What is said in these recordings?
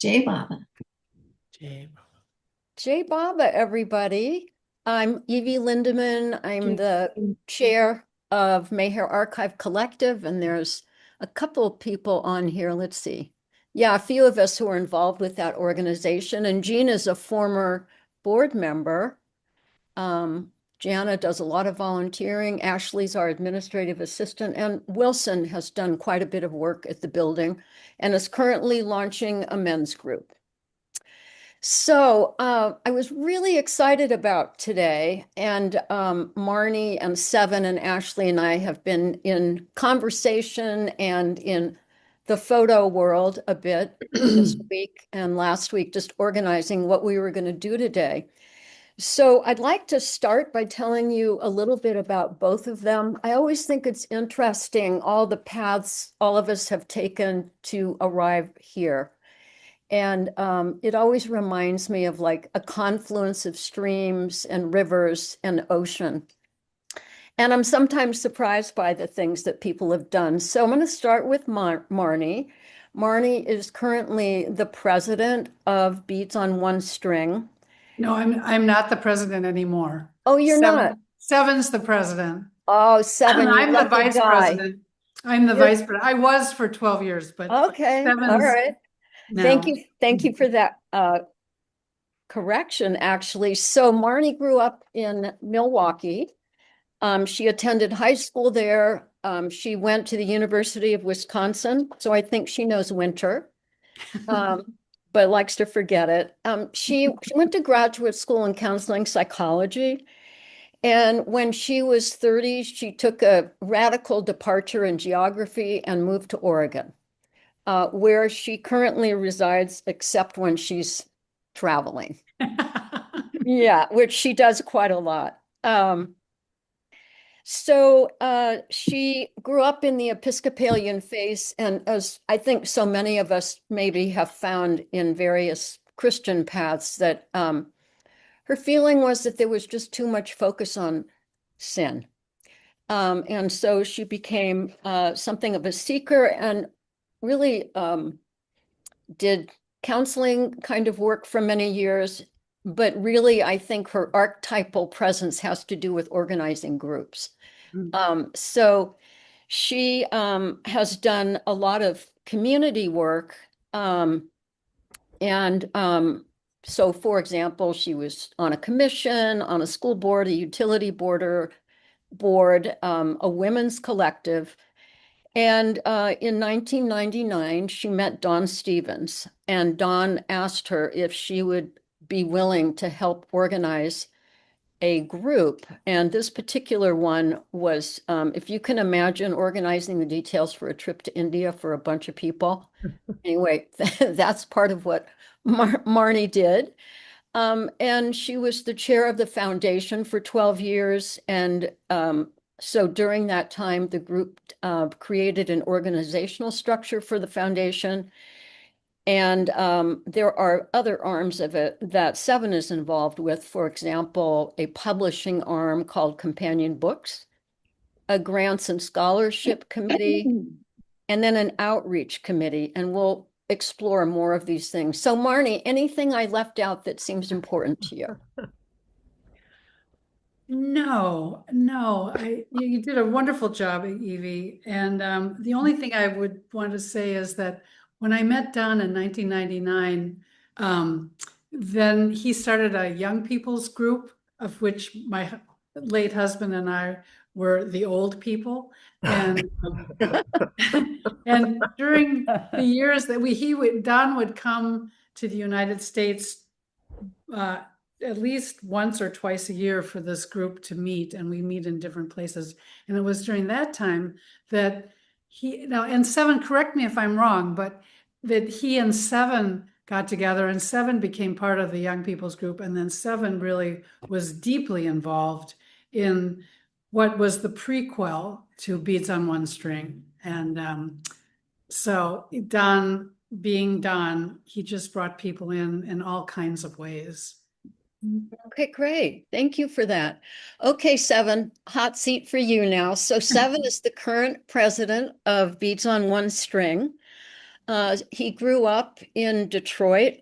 Jay Baba. Jay. Jay Baba, everybody. I'm Evie Lindemann. I'm the chair of Mayhair Archive Collective, and there's a couple of people on here. Let's see. Yeah, a few of us who are involved with that organization. And Jean is a former board member. Um, Jana does a lot of volunteering. Ashley's our administrative assistant, and Wilson has done quite a bit of work at the building and is currently launching a men's group. So I was really excited about today, and Marnie and Sevn and Ashley and I have been in conversation and in the photo world a bit this week and last week, just organizing what we were going to do today. So I'd like to start by telling you a little bit about both of them. I always think it's interesting all the paths all of us have taken to arrive here. And it always reminds me of like a confluence of streams and rivers and ocean. And I'm sometimes surprised by the things that people have done. So I'm going to start with Marnie. Marnie is currently the president of Beads on One String. No, I'm not the president anymore. Oh, you're not? Sevn's the president. Oh, Sevn, you I'm the lucky vice guy. president. I'm the You're vice president. I was for 12 years, but okay. All Sevn's right. now. Thank you for that correction, actually. So Marnie grew up in Milwaukee. She attended high school there. She went to the University of Wisconsin, so I think she knows winter, but likes to forget it. She went to graduate school in counseling psychology, and when she was 30, she took a radical departure in geography and moved to Oregon, where she currently resides, except when she's traveling. Yeah, which she does quite a lot. So she grew up in the Episcopalian faith, and as I think so many of us maybe have found in various Christian paths, that her feeling was that there was just too much focus on sin. And so she became something of a seeker and really did counseling kind of work for many years. But really, I think her archetypal presence has to do with organizing groups. So she has done a lot of community work. And so, for example, she was on a commission, on a school board, a utility board, a women's collective. And in 1999, she met Dawn Stevens, and Dawn asked her if she would be willing to help organize a group. And this particular one was, if you can imagine organizing the details for a trip to India for a bunch of people. Anyway, that's part of what Marnie did. And she was the chair of the foundation for 12 years. And so during that time, the group created an organizational structure for the foundation. And there are other arms of it that Sevn is involved with. For example, a publishing arm called Companion Books, a grants and scholarship committee, and then an outreach committee. And we'll explore more of these things. So Marnie, anything I left out that seems important to you? No, you did a wonderful job, Evie. And the only thing I would want to say is that when I met Don in 1999, then he started a young people's group, of which my late husband and I were the old people. And and during the years that Don would come to the United States at least once or twice a year for this group to meet, and we meet in different places. And it was during that time that and Sevn, correct me if I'm wrong, but that he and Sevn got together, and Sevn became part of the young people's group. And then Sevn really was deeply involved in what was the prequel to Beads on One String. And so Don, being Don, he just brought people in all kinds of ways. Okay, great. Thank you for that. Okay, Sevn, hot seat for you now. So Sevn is the current president of Beads on One String. He grew up in Detroit,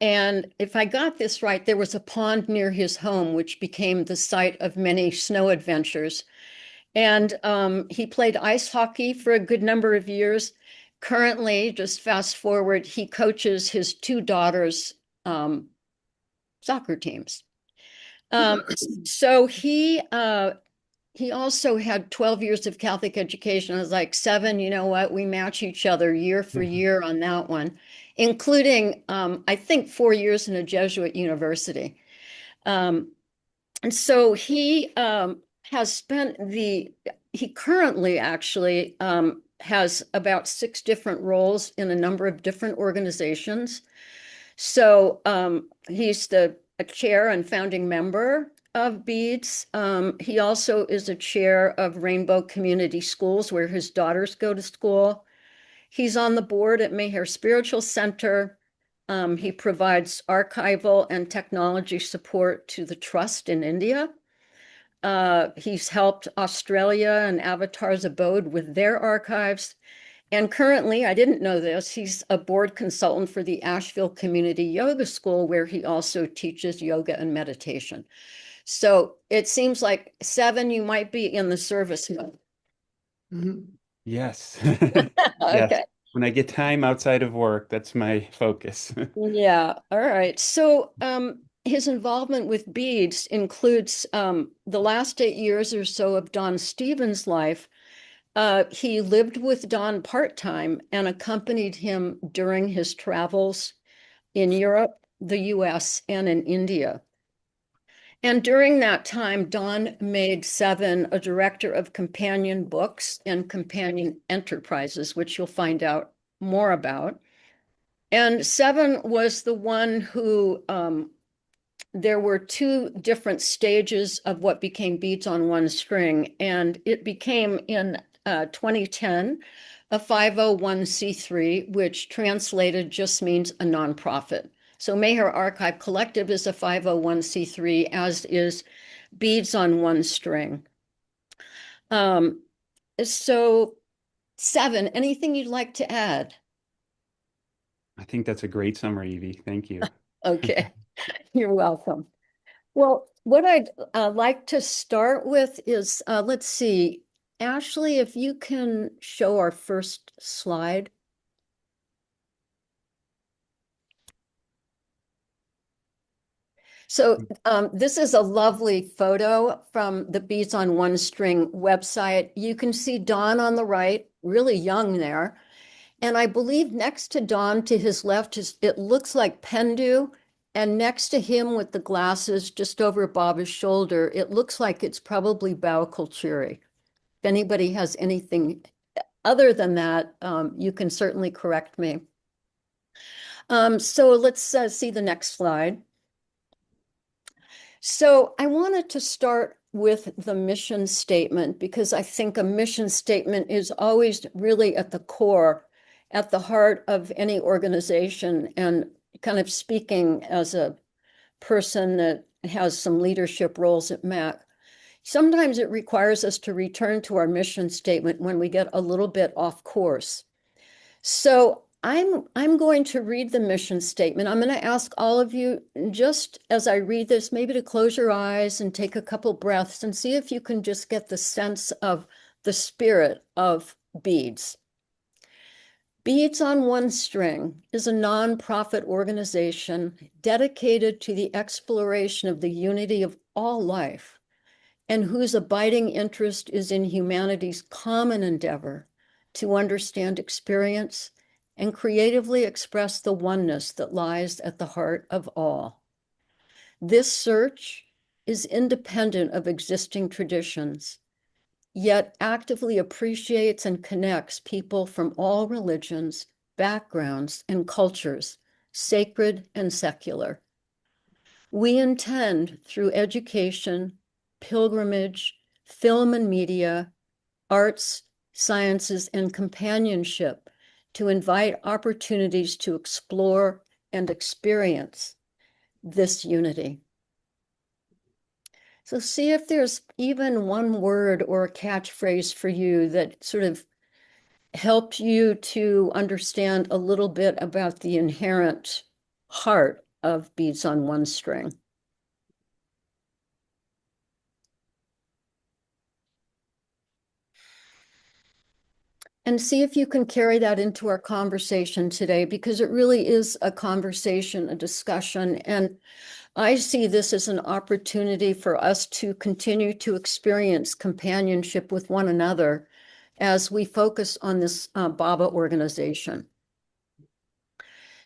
and if I got this right, there was a pond near his home, which became the site of many snow adventures. And he played ice hockey for a good number of years. Currently, just fast forward, he coaches his two daughters' soccer teams. So he also had 12 years of Catholic education. I was like, Sevn, you know what? We match each other year for year on that one, including, I think, 4 years in a Jesuit university. And so has he currently actually has about 6 different roles in a number of different organizations. So he's a chair and founding member of Beads. He also is a chair of Rainbow Community Schools, where his daughters go to school. He's on the board at Mayhair Spiritual Center. He provides archival and technology support to the Trust in India. He's helped Australia and Avatar's Abode with their archives. And currently, I didn't know this, he's a board consultant for the Asheville Community Yoga School, where he also teaches yoga and meditation. So it seems like, Sevn, you might be in the service mode. Yes. Okay. Yes. When I get time outside of work, that's my focus. Yeah. All right. So his involvement with beads includes the last 8 years or so of Don Stevens' life. He lived with Don part-time and accompanied him during his travels in Europe, the US, and in India. And during that time, Don made Sevn a director of companion books and companion enterprises, which you'll find out more about. And Sevn was the one who, there were 2 different stages of what became Beads on One String, and it became in 2010 a 501c3, which translated just means a nonprofit. So Mayhair Archive Collective is a 501c3, as is Beads on One String. So Sevn, anything you'd like to add? I think that's a great summary, Evie. Thank you. Okay, you're welcome. Well, what I'd like to start with is, let's see, Ashley, if you can show our first slide. So this is a lovely photo from the Beads on One String website. You can see Don on the right, really young there. And I believe next to Don, to his left, it looks like Pendu. And next to him with the glasses just over Baba's shoulder, it looks like it's probably Bao Kulturi. If anybody has anything other than that, you can certainly correct me. So let's see the next slide. So I wanted to start with the mission statement, because I think a mission statement is always really at the core, at the heart of any organization. And kind of speaking as a person that has some leadership roles at MAC, sometimes it requires us to return to our mission statement when we get a little bit off course. So I'm going to read the mission statement. I'm going to ask all of you, just as I read this, maybe to close your eyes and take a couple breaths and see if you can just get the sense of the spirit of Beads. Beads on One String is a nonprofit organization dedicated to the exploration of the unity of all life, and whose abiding interest is in humanity's common endeavor to understand experience and creatively express the oneness that lies at the heart of all. This search is independent of existing traditions, yet actively appreciates and connects people from all religions, backgrounds, and cultures, sacred and secular. We intend, through education, pilgrimage, film and media, arts, sciences, and companionship, to invite opportunities to explore and experience this unity. So see if there's even one word or a catchphrase for you that sort of helped you to understand a little bit about the inherent heart of beads on one string? And see if you can carry that into our conversation today, because it really is a conversation, a discussion. And I see this as an opportunity for us to continue to experience companionship with one another as we focus on this BABA organization.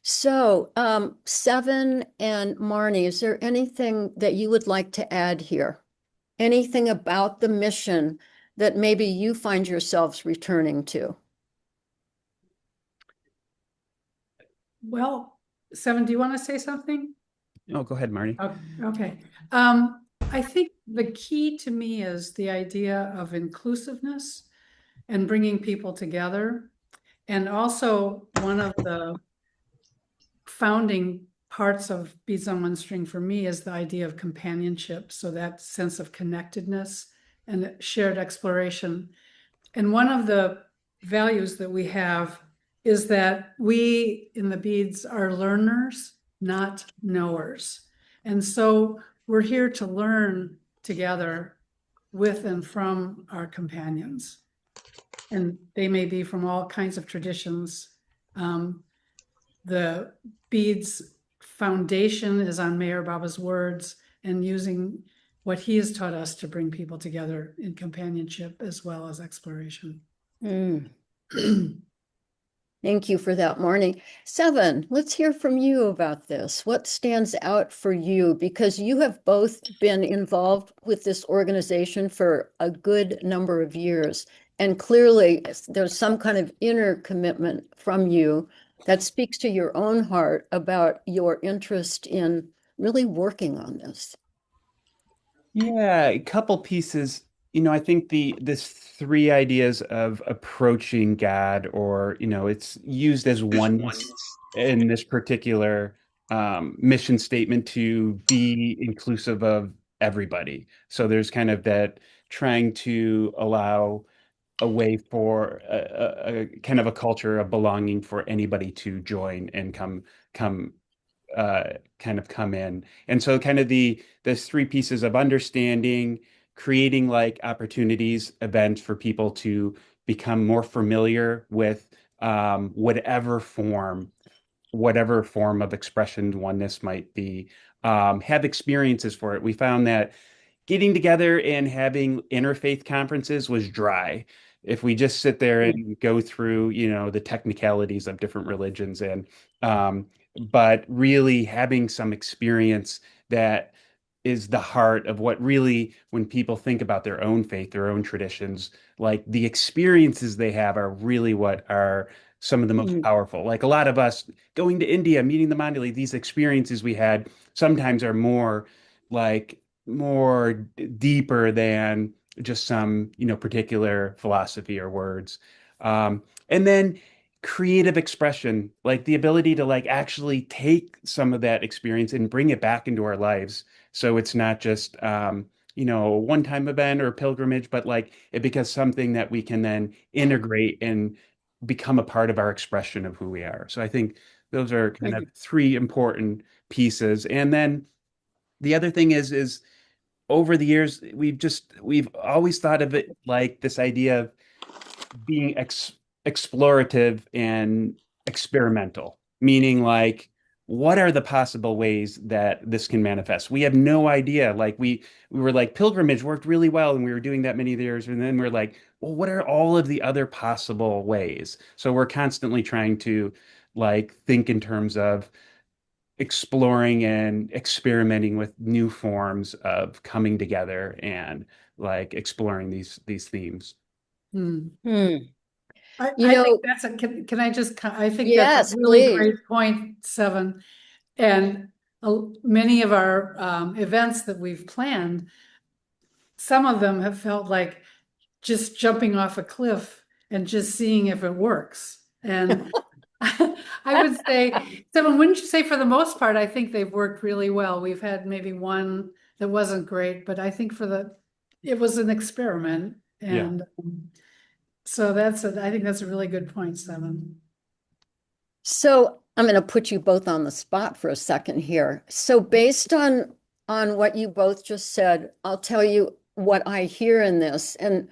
So, Sevn and Marnie, is there anything that you would like to add here? Anything about the mission that maybe you find yourselves returning to? Well, Sevn, do you want to say something? Oh, go ahead, Marnie. Okay. I think the key to me is the idea of inclusiveness and bringing people together. And also one of the founding parts of Beads on One String for me is the idea of companionship. So that sense of connectedness and shared exploration. And one of the values that we have is that we in the beads are learners, not knowers. And so we're here to learn together with and from our companions. And they may be from all kinds of traditions. The beads foundation is on Mayor Baba's words and using what he has taught us to bring people together in companionship as well as exploration. Thank you for that, Marnie. Sevn, let's hear from you about this. What stands out for you? Because you have both been involved with this organization for a good number of years. And clearly there's some kind of inner commitment from you that speaks to your own heart about your interest in really working on this. Yeah, a couple pieces. I think this three ideas of approaching God, or it's used as oneness in this particular mission statement to be inclusive of everybody. So there's kind of that trying to allow a way for a kind of a culture of belonging for anybody to join and come kind of come in. And so kind of there's three pieces of understanding, creating like opportunities, events for people to become more familiar with whatever form of expression oneness might be, have experiences for it. We found that getting together and having interfaith conferences was dry. If we just sit there and go through, the technicalities of different religions, um, but really having some experience that is the heart of what really, when people think about their own faith, their own traditions, like the experiences they have are really what are some of the most powerful. Like a lot of us going to India, meeting the McAuley, these experiences we had sometimes are more deeper than just some, particular philosophy or words. And then creative expression, like the ability to like actually take some of that experience and bring it back into our lives. So it's not just, a one-time event or pilgrimage, but like it becomes something that we can then integrate and become a part of our expression of who we are. So I think those are kind of three important pieces. And then the other thing is over the years, we've always thought of it like this idea of being explorative and experimental, meaning like, what are the possible ways that this can manifest? We have no idea. Like we were like pilgrimage worked really well and we were doing that many years. And then we're like, well, what are all of the other possible ways? So we're constantly trying to like think in terms of exploring and experimenting with new forms of coming together and like exploring these themes. I You think know, that's can I just, I think that's yes, a really please. great point, Sevn. And many of our events that we've planned, some of them have felt like just jumping off a cliff and just seeing if it works. And I would say, Sevn, wouldn't you say for the most part, I think they've worked really well. We've had maybe one that wasn't great, but I think it was an experiment. Yeah. And So I think that's a really good point, Sevn. So I'm going to put you both on the spot for a second here. So based on what you both just said, I'll tell you what I hear in this. And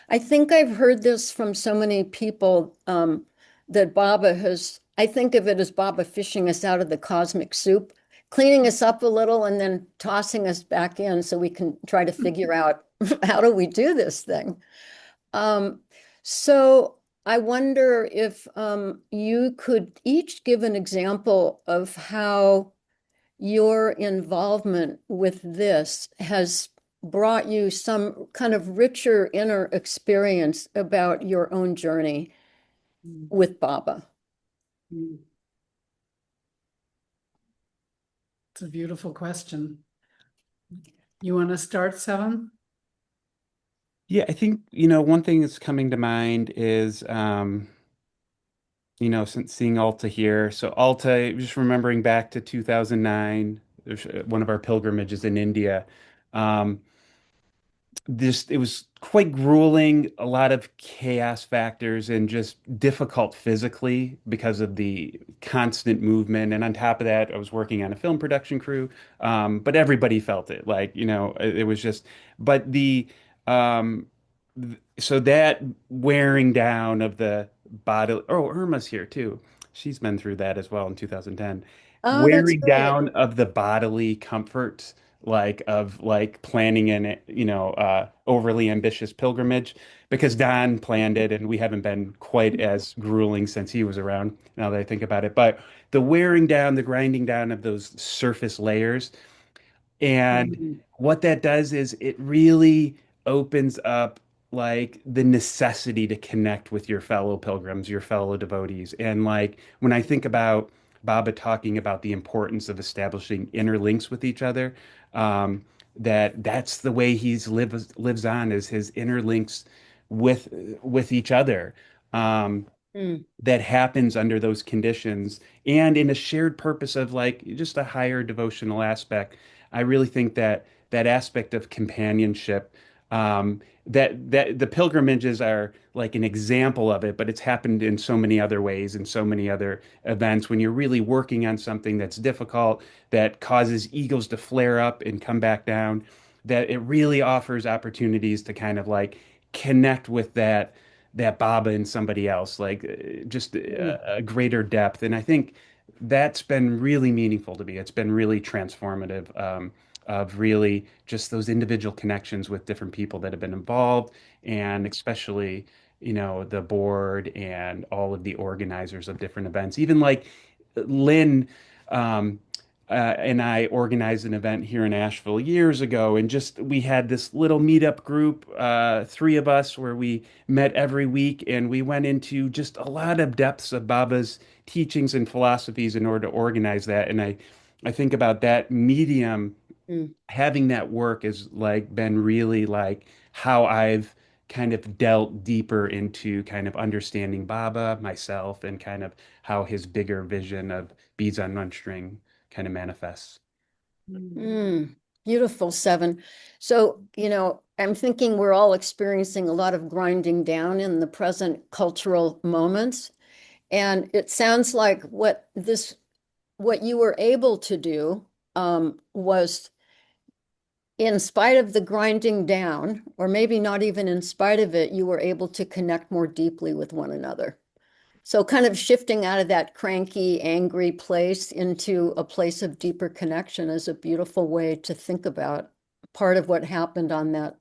I think I've heard this from so many people that Baba has, I think of it as Baba fishing us out of the cosmic soup, cleaning us up a little and then tossing us back in so we can try to figure out how do we do this thing. So I wonder if you could each give an example of how your involvement with this has brought you some kind of richer inner experience about your own journey with Baba. It's a beautiful question. You want to start, Sevn? Yeah, I think, one thing that's coming to mind is, since seeing Alta here. So Alta, just remembering back to 2009, there's one of our pilgrimages in India. Um, it was quite grueling, a lot of chaos factors and just difficult physically because of the constant movement. And on top of that, I was working on a film production crew. But everybody felt it. Like, it was just, but so that wearing down of the body, oh, Irma's here too. She's been through that as well in 2010. Oh, that's Wearing great. down of the bodily comfort like of like planning an overly ambitious pilgrimage because Don planned it and we haven't been quite as grueling since he was around now that I think about it. But the wearing down, the grinding down of those surface layers and Mhm. what that does is it really opens up like the necessity to connect with your fellow pilgrims, your fellow devotees. And like when I think about Baba talking about the importance of establishing inner links with each other, that's the way lives on is his inner links with each other. Um, Mm, that happens under those conditions and in a shared purpose of like just a higher devotional aspect. I really think that that aspect of companionship, that the pilgrimages are like an example of it, but it's happened in so many other ways and so many other events when you're really working on something that's difficult, that causes egos to flare up and come back down, that it really offers opportunities to kind of like connect with that Baba and somebody else, like just mm, a greater depth. And I think that's been really meaningful to me. It's been really transformative of really just those individual connections with different people that have been involved, and especially, the board and all of the organizers of different events. Even like Lynn um, and I organized an event here in Asheville years ago, and just we had this little meetup group, three of us, where we met every week, and we went into just a lot of depths of Baba's teachings and philosophies in order to organize that. And I think about that medium, mm. having that work has like been really like how I've kind of dealt deeper into kind of understanding Baba myself and kind of how his bigger vision of beads on one string kind of manifests. Mm, beautiful, Sevn. So, I'm thinking we're all experiencing a lot of grinding down in the present cultural moments. And it sounds like what you were able to do was in spite of the grinding down, or maybe not even in spite of it, you were able to connect more deeply with one another. So kind of shifting out of that cranky, angry place into a place of deeper connection is a beautiful way to think about part of what happened on that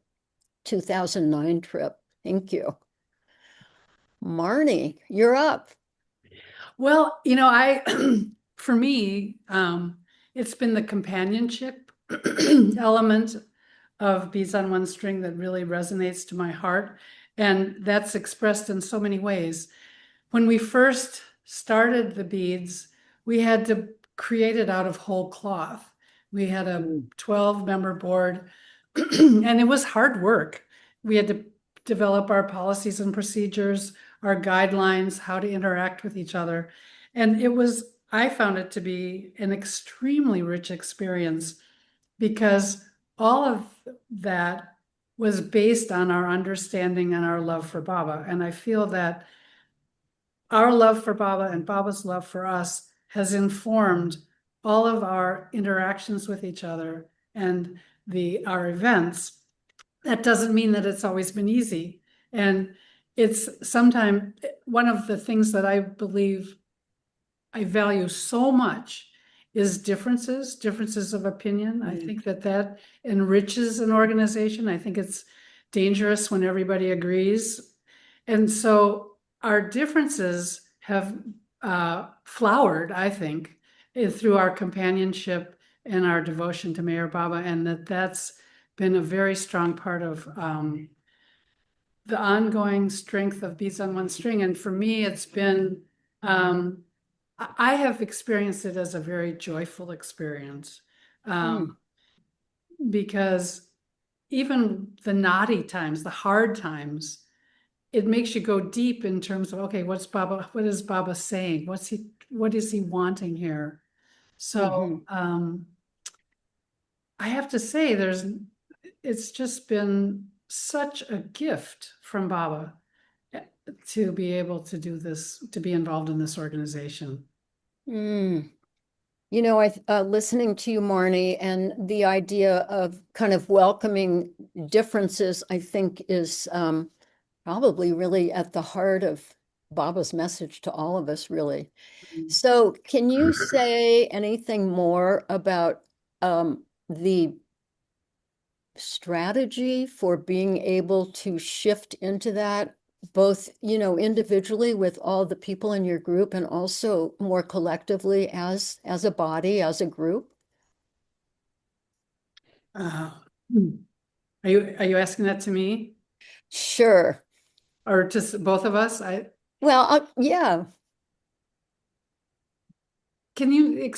2009 trip. Thank you. Marnie, you're up. Well, for me, it's been the companionship element of Beads on One String that really resonates to my heart. And that's expressed in so many ways. When we first started the beads, we had to create it out of whole cloth. We had a 12-member board, and it was hard work. We had to develop our policies and procedures, our guidelines, how to interact with each other. And I found it to be an extremely rich experience because all of that was based on our understanding and our love for Baba. And I feel that our love for Baba and Baba's love for us has informed all of our interactions with each other and our events. That doesn't mean that it's always been easy. And it's sometimes one of the things that I believe I value so much is differences of opinion. I think that enriches an organization. I think it's dangerous when everybody agrees. And so our differences have flowered, I think, through our companionship and our devotion to Mayor Baba, and that's been a very strong part of the ongoing strength of Beads on One String. And for me, it's been, I have experienced it as a very joyful experience, because even the knotty times, the hard times, it makes you go deep in terms of, okay, what is Baba saying? What is he wanting here? So I have to say it's just been such a gift from Baba to be able to do this, to be involved in this organization. You know, listening to you, Marnie, and the idea of kind of welcoming differences, I think is probably really at the heart of Baba's message to all of us, really. So can you say anything more about the strategy for being able to shift into that, both, you know, individually with all the people in your group and also more collectively as a body, as a group? Are you asking that to me Sure. or to both of us? Well, yeah. Can you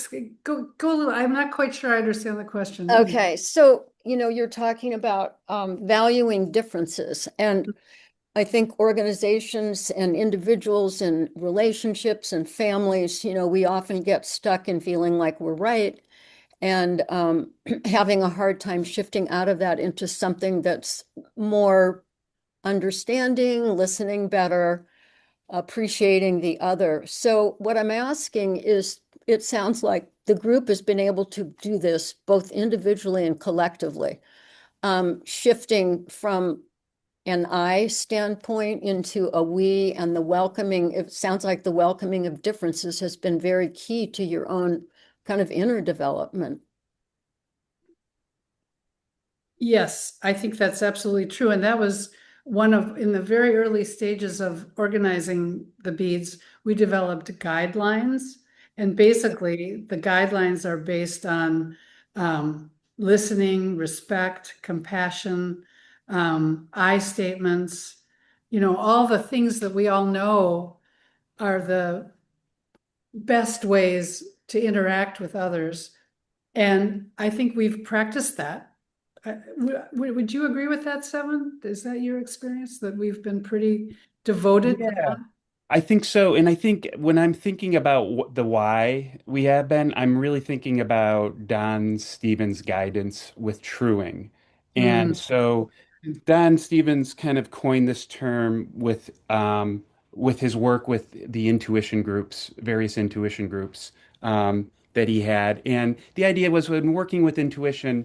go a little? I'm not quite sure I understand the question. Okay. So, you know, you're talking about valuing differences. And I think organizations and individuals and relationships and families, you know, we often get stuck in feeling like we're right and having a hard time shifting out of that into something that's more understanding, listening better, appreciating the other. So what I'm asking is, it sounds like the group has been able to do this both individually and collectively, shifting from an I standpoint into a we, and the welcoming. It sounds like the welcoming of differences has been very key to your own kind of inner development. Yes, I think that's absolutely true. And that was in the very early stages of organizing the beads, we developed guidelines. And basically, the guidelines are based on listening, respect, compassion, I statements, you know, all the things that we all know are the best ways to interact with others. And I think we've practiced that. Would you agree with that, Sevn? Is that your experience, that we've been pretty devoted to Yeah, that? I think so. And I think when I'm thinking about the why we have been, I'm really thinking about Don Stevens' guidance with truing. And so Don Stevens kind of coined this term with his work with the intuition groups, various intuition groups that he had. And the idea was when working with intuition,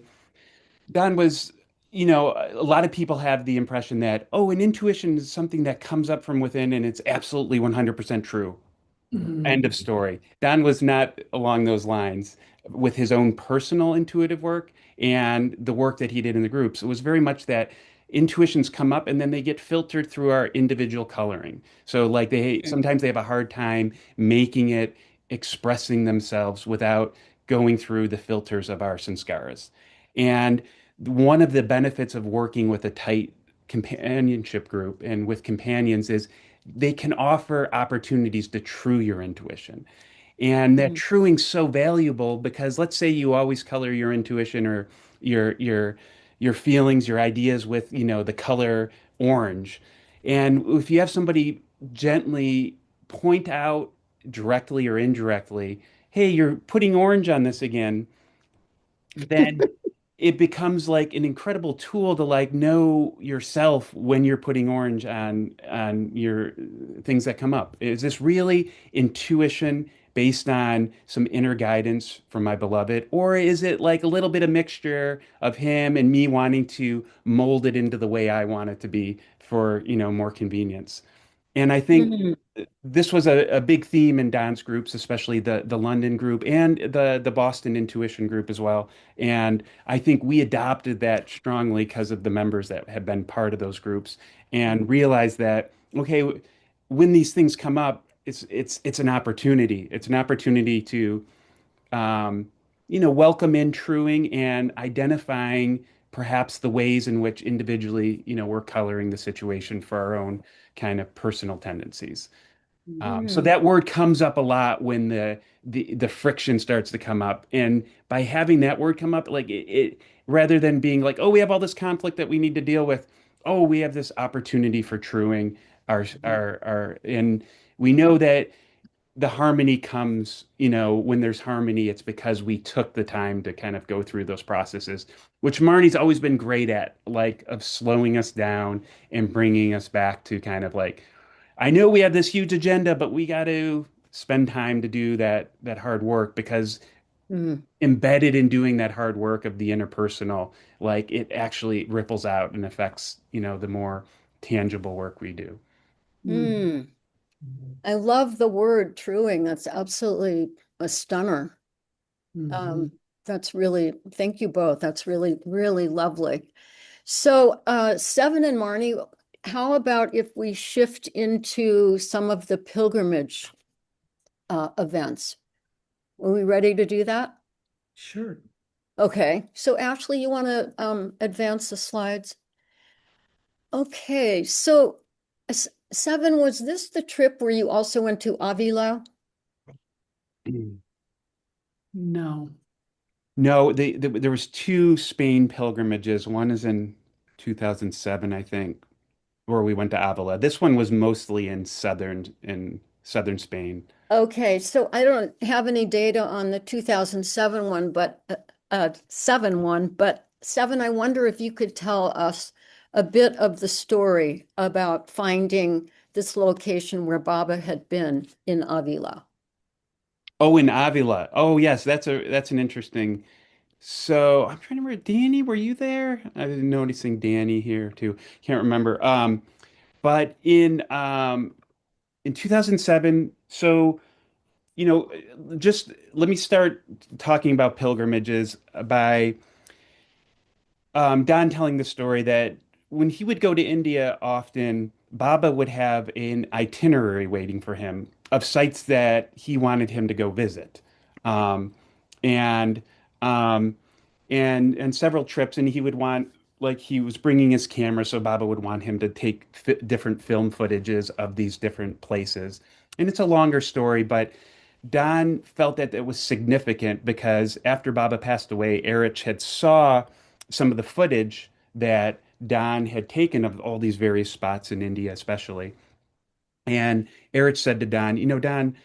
Don was, you know, a lot of people have the impression that, oh, an intuition is something that comes up from within and it's absolutely 100% true. End of story. Don was not along those lines with his own personal intuitive work and the work that he did in the groups. It was very much that intuitions come up and then they get filtered through our individual coloring. So like sometimes they have a hard time making it expressing themselves without going through the filters of our sanskaras. And one of the benefits of working with a tight companionship group and with companions is they can offer opportunities to true your intuition. And that truing's so valuable because let's say you always color your intuition or your your your feelings, your ideas with, you know, the color orange. And if you have somebody gently point out directly or indirectly, hey, you're putting orange on this again, then it becomes like an incredible tool to like know yourself when you're putting orange on your things that come up. Is this really intuition based on some inner guidance from my beloved, or is it like a little bit of mixture of him and me wanting to mold it into the way I want it to be for, more convenience? And I think Mm, this was a big theme in Don's groups, especially the London group and the Boston Intuition group as well. And I think we adopted that strongly because of the members that have been part of those groups and realized that, okay, when these things come up, it's an opportunity. It's an opportunity to um, welcome in truing and identifying perhaps the ways in which individually, we're coloring the situation for our own kind of personal tendencies. So mm, that word comes up a lot when the friction starts to come up, and by having that word come up, like it rather than being like, oh, we have all this conflict that we need to deal with, oh, we have this opportunity for truing and we know that the harmony comes, when there's harmony, it's because we took the time to kind of go through those processes, which Marnie's always been great at, like of slowing us down and bringing us back to kind of like, I know we have this huge agenda, but we got to spend time to do that hard work because mm, embedded in doing that hard work of the interpersonal, like it actually ripples out and affects, the more tangible work we do. Mm. mm. I love the word truing. That's absolutely a stunner. Mhm. Um, that's really, thank you both. That's really, really lovely. So, Sevn and Marnie, how about if we shift into some of the pilgrimage events? Are we ready to do that? Sure. Okay. So, Ashley, you want to advance the slides? Okay. So, Sevn, was this the trip where you also went to Avila? No. No, there was two Spain pilgrimages. One is in 2007, I think, where we went to Avila. This one was mostly in southern Spain. Okay, so I don't have any data on the 2007 one, but 7 one, but Sevn, I wonder if you could tell us a bit of the story about finding this location where Baba had been in Avila. Oh, in Avila. Oh, yes, that's an interesting. So I'm trying to remember. Danny, were you there? I've been noticing Danny here too. Can't remember. But in 2007, so just let me start talking about pilgrimages by Don telling the story that when he would go to India often, Baba would have an itinerary waiting for him of sites that he wanted him to go visit. Um, and um, and several trips, and he would want like he was bringing his camera, so Baba would want him to take different film footages of these different places. And it's a longer story, but Don felt that it was significant because after Baba passed away, Erich had saw some of the footage that Don had taken of all these various spots in India, especially. And Erich said to Don, Don,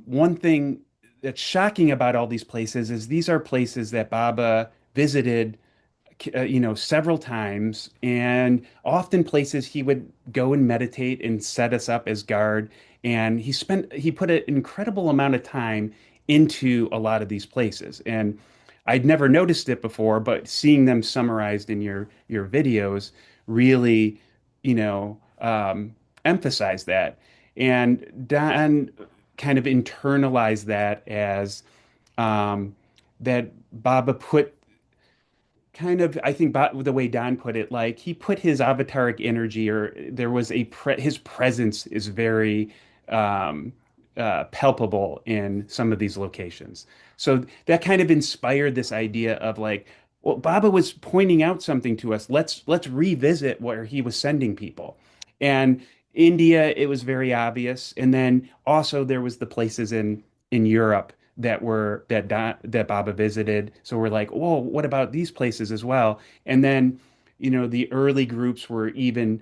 one thing that's shocking about all these places is these are places that Baba visited several times, and often places he would go and meditate and set us up as guard. And he put an incredible amount of time into a lot of these places. And I'd never noticed it before, but seeing them summarized in your videos really, emphasize that. And Don kind of internalized that as that Baba put kind of, I think the way Don put it, like he put his avataric energy, or there was his presence is very um, palpable in some of these locations. So that kind of inspired this idea of like, well, Baba was pointing out something to us. Let's revisit where he was sending people. And India, it was very obvious. And then also there was the places in Europe that Baba visited. So we're like, whoa, what about these places as well? And then, the early groups were even,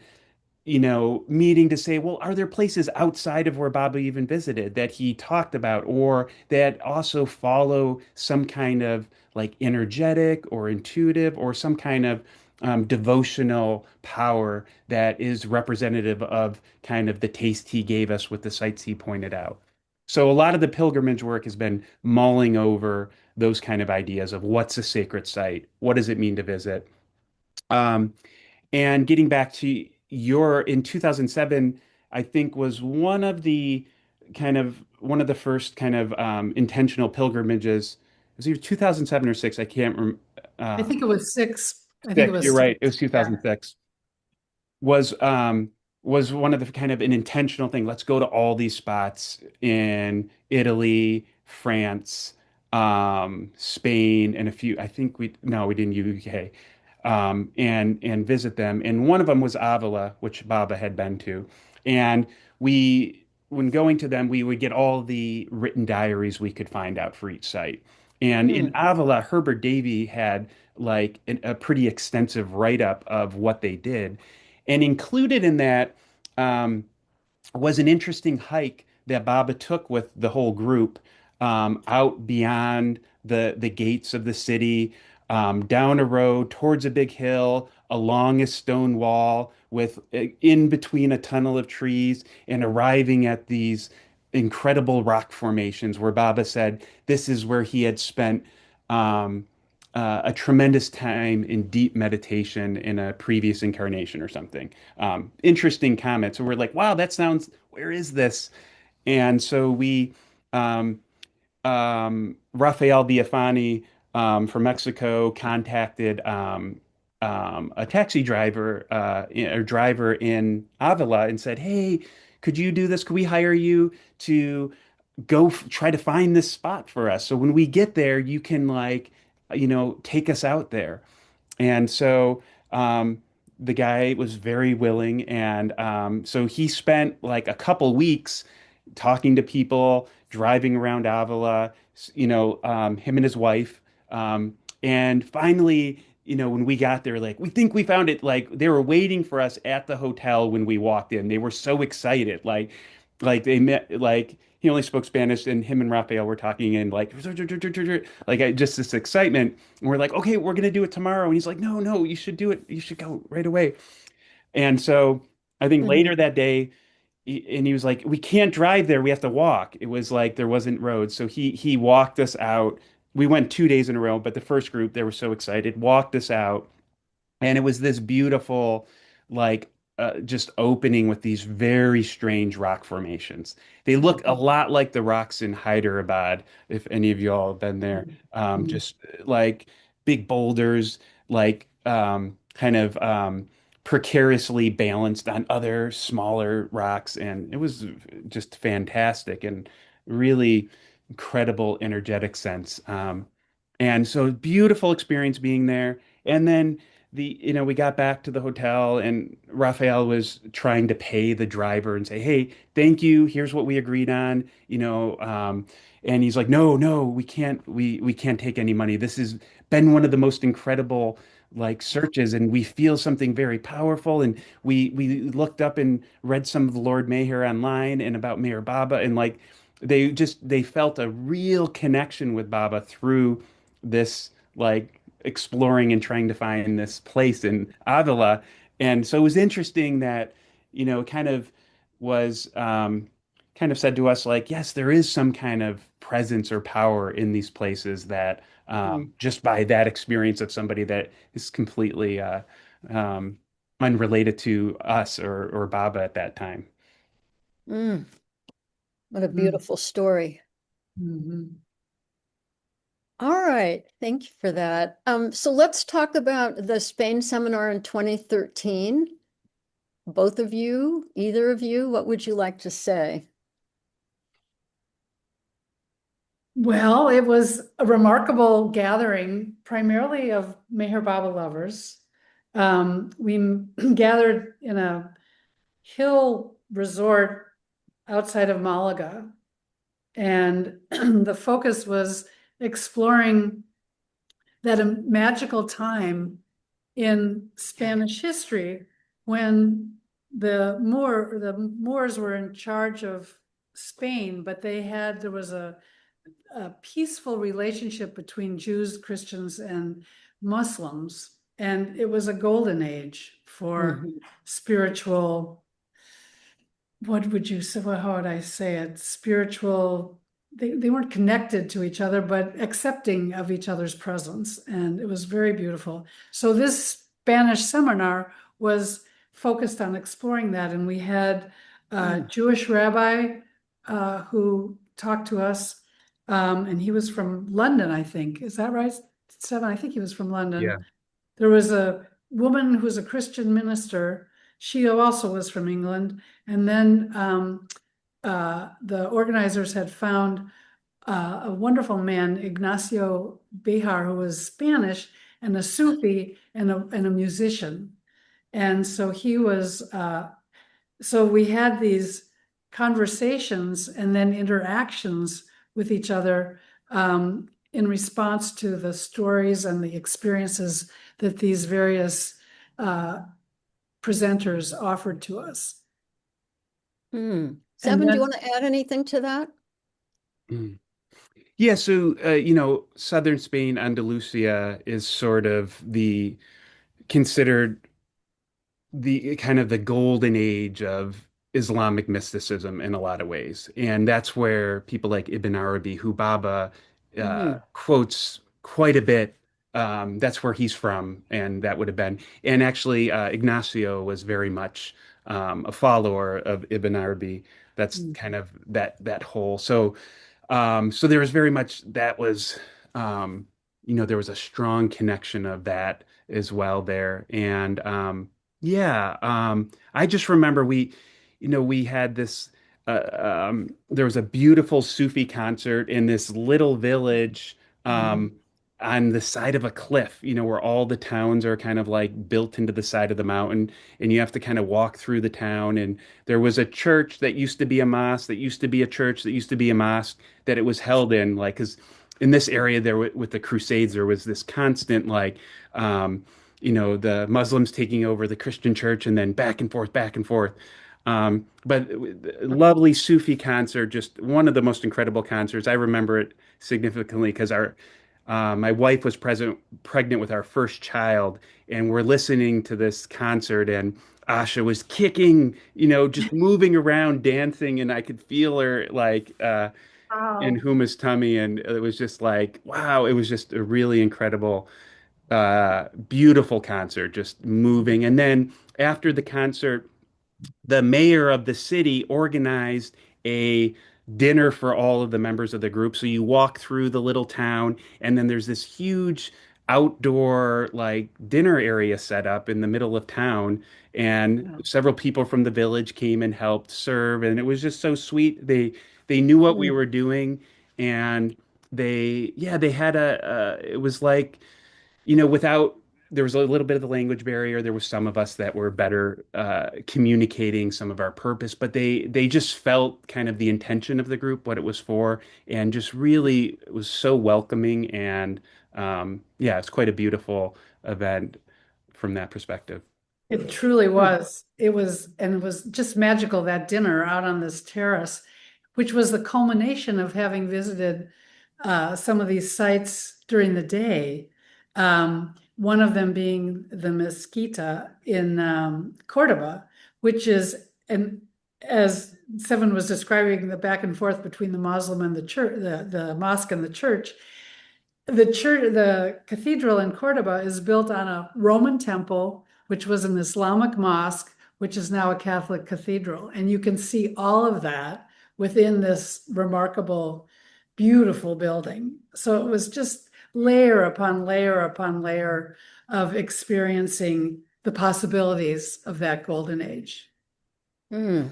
meeting to say, well, are there places outside of where Baba even visited that he talked about, or that also follow some kind of like energetic or intuitive or some kind of devotional power that is representative of kind of the taste he gave us with the sites he pointed out. So a lot of the pilgrimage work has been mulling over those kind of ideas of what's a sacred site, what does it mean to visit. Um, and getting back to your in 2007, I think was one of the first kind of intentional pilgrimages. It was either 2007 or six. I can't remember. I Uh, think it was six. I think it Six. You're was right. It six. was Yeah. 2006. Was um was one of the kind of an intentional thing. Let's go to all these spots in Italy, France, Spain, and a few. I think we no, we didn't UK, and visit them. And one of them was Avila, which Baba had been to, and we. When going to them, we would get all the written diaries we could find out for each site. And in Mm, Avila, Herbert Davy had like a pretty extensive write-up of what they did. And included in that um, was an interesting hike that Baba took with the whole group out beyond the gates of the city, down a road towards a big hill, along a stone wall, with in between a tunnel of trees, and arriving at these incredible rock formations where Baba said this is where he had spent um, a tremendous time in deep meditation in a previous incarnation or something. Interesting comment. So we're like, wow, that sounds, where is this? And so um, Rafael Biafani from Mexico contacted a taxi driver or driver in Avila and said, hey, could you do this? Could we hire you to try to find this spot for us? So when we get there, you can like, take us out there. And so the guy was very willing. And so he spent like a couple weeks talking to people, driving around Avila, him and his wife. And finally, when we got there, like, we think we found it. Like, they were waiting for us at the hotel when we walked in. They were so excited. Like they met, like, he only spoke Spanish, and him and Raphael were talking in like, just this excitement. And we're like, okay, we're gonna do it tomorrow. And he's like, no, no, you should do it. You should go right away. And so I think mhm. later that day, and he was like, we can't drive there. We have to walk. It was like there wasn't roads. So he walked us out. We went 2 days in a row, but the first group, they were so excited, walked us out. And it was this beautiful, like, just opening with these very strange rock formations. They look a lot like the rocks in Hyderabad, if any of y'all have been there. Mhm. Just like big boulders, like kind of precariously balanced on other smaller rocks. And it was just fantastic and really incredible energetic sense. And so beautiful experience being there. And then we got back to the hotel, and Raphael was trying to pay the driver and say, hey, thank you. Here's what we agreed on, and he's like, no, no, we can't take any money. This has been one of the most incredible like searches, and we feel something very powerful. And we looked up and read some of the Lord Mayor online and about Mayor Baba, and like they felt a real connection with Baba through this like exploring and trying to find this place in Avila. And so it was interesting that, it was kind of said to us like, yes, there is some kind of presence or power in these places that Mm, just by that experience of somebody that is completely um, unrelated to us or Baba at that time. mm, what a Mhm. beautiful story. Mhm. All right, thank you for that. So let's talk about the Spain seminar in 2013. Both of you, either of you, what would you like to say? Well, it was a remarkable gathering, primarily of Meher Baba lovers. We gathered in a hill resort outside of Malaga, and the focus was exploring that a magical time in Spanish history when the Moors were in charge of Spain, but there was a peaceful relationship between Jews, Christians, and Muslims. And it was a golden age for spiritual, what would you say, how would I say it? Spiritual, they weren't connected to each other, but accepting of each other's presence. And it was very beautiful. So this Spanish seminar was focused on exploring that. And we had a Jewish rabbi who talked to us. And he was from London, I think. Is that right, Sevn? I think he was from London. Yeah. There was a woman who was a Christian minister. She also was from England. And then the organizers had found a wonderful man, Ignacio Bejar, who was Spanish and a Sufi and a musician. And so so we had these conversations and then interactions with each other in response to the stories and the experiences that these various presenters offered to us. Sevn, do you want to add anything to that? Yeah, so southern Spain, Andalusia is sort of the considered the kind of the golden age of Islamic mysticism in a lot of ways. And that's where people like Ibn Arabi, who Baba quotes quite a bit. That's where he's from, and that would have been. And actually, Ignacio was very much a follower of Ibn Arabi. That's kind of that whole. So there was very much that was, there was a strong connection of that as well there. And yeah, I just remember we had this, there was a beautiful Sufi concert in this little village, on the side of a cliff, where all the towns are kind of like built into the side of the mountain, and you have to kind of walk through the town. And there was a church that used to be a mosque, that used to be a church, that used to be a mosque, that it was held in, like, because in this area there with the Crusades, there was this constant like, the Muslims taking over the Christian church and then back and forth, back and forth. But lovely Sufi concert, just one of the most incredible concerts. I remember it significantly because my wife was pregnant with our first child, and we're listening to this concert, and Asha was kicking, just moving around, dancing, and I could feel her like in Huma's tummy, and it was just like, wow, it was just a really incredible, beautiful concert, just moving. And then after the concert, the mayor of the city organized a dinner for all of the members of the group. So you walk through the little town, and then there's this huge outdoor like dinner area set up in the middle of town. And several people from the village came and helped serve, and it was just so sweet. They knew what we were doing, and they had it was like, without, there was a little bit of the language barrier. There was some of us that were better communicating some of our purpose, but they just felt kind of the intention of the group, what it was for, and just really it was so welcoming. And yeah, it's quite a beautiful event from that perspective. It truly was. It was just magical, that dinner out on this terrace, which was the culmination of having visited some of these sites during the day. One of them being the Mezquita in Cordoba, which is, and as Sevn was describing, the back and forth between the Muslim and the church, the mosque and the church. The cathedral in Cordoba is built on a Roman temple, which was an Islamic mosque, which is now a Catholic cathedral. And you can see all of that within this remarkable, beautiful building. So it was just layer upon layer upon layer of experiencing the possibilities of that golden age. That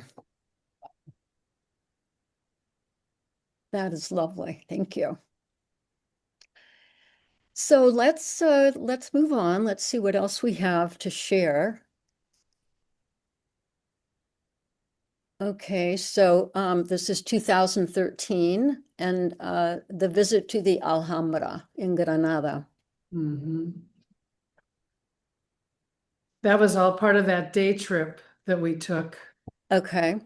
is lovely. Thank you. So let's move on. Let's see what else we have to share. Okay, so this is 2013, and the visit to the Alhambra in Granada. That was all part of that day trip that we took. Okay.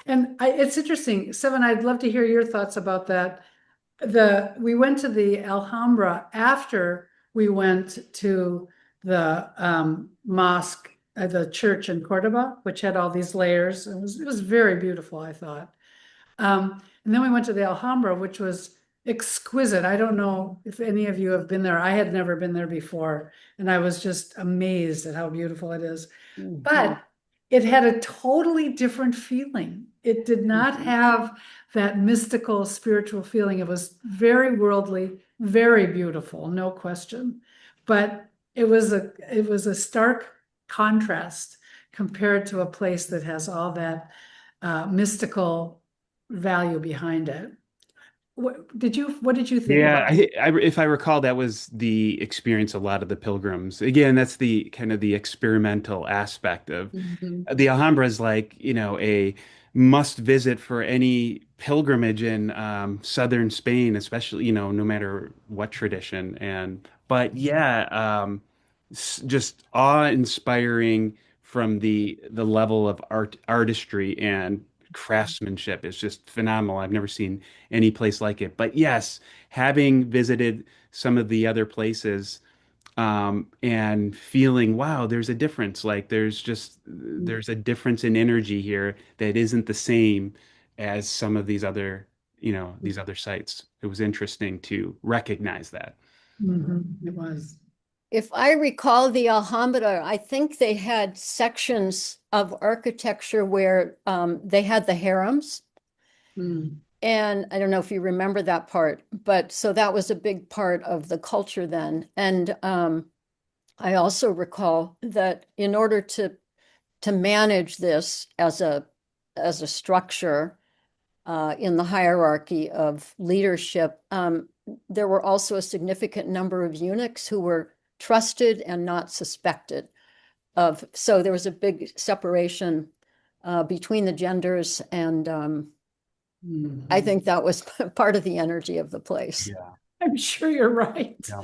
And it's interesting, Sevn, I'd love to hear your thoughts about that. We went to the Alhambra after we went to the mosque, the church in Cordoba, which had all these layers. It was very beautiful, I thought. And then we went to the Alhambra, which was exquisite. I don't know if any of you have been there. I had never been there before, and I was just amazed at how beautiful it is. But it had a totally different feeling. It did not have that mystical, spiritual feeling. It was very worldly, very beautiful, no question. But it was a stark contrast compared to a place that has all that mystical value behind it. What did you think Yeah, about it? if I recall, that was the experience a lot of the pilgrims. Again, that's the kind of the experimental aspect of Mhm. the Alhambra is like, a must visit for any pilgrimage in southern Spain, especially, no matter what tradition. But yeah, just awe-inspiring from the level of artistry and craftsmanship is just phenomenal. I've never seen any place like it. But yes, having visited some of the other places and feeling, wow, there's a difference. Like there's a difference in energy here that isn't the same as some of these other sites. It was interesting to recognize that. It was. If I recall the Alhambra, I think they had sections of architecture where they had the harems. Mm. And I don't know if you remember that part, but so that was a big part of the culture then. And I also recall that in order to manage this as a structure in the hierarchy of leadership, there were also a significant number of eunuchs who were trusted and not suspected of. So there was a big separation between the genders, and I think that was part of the energy of the place. Yeah. I'm sure you're right. Yeah.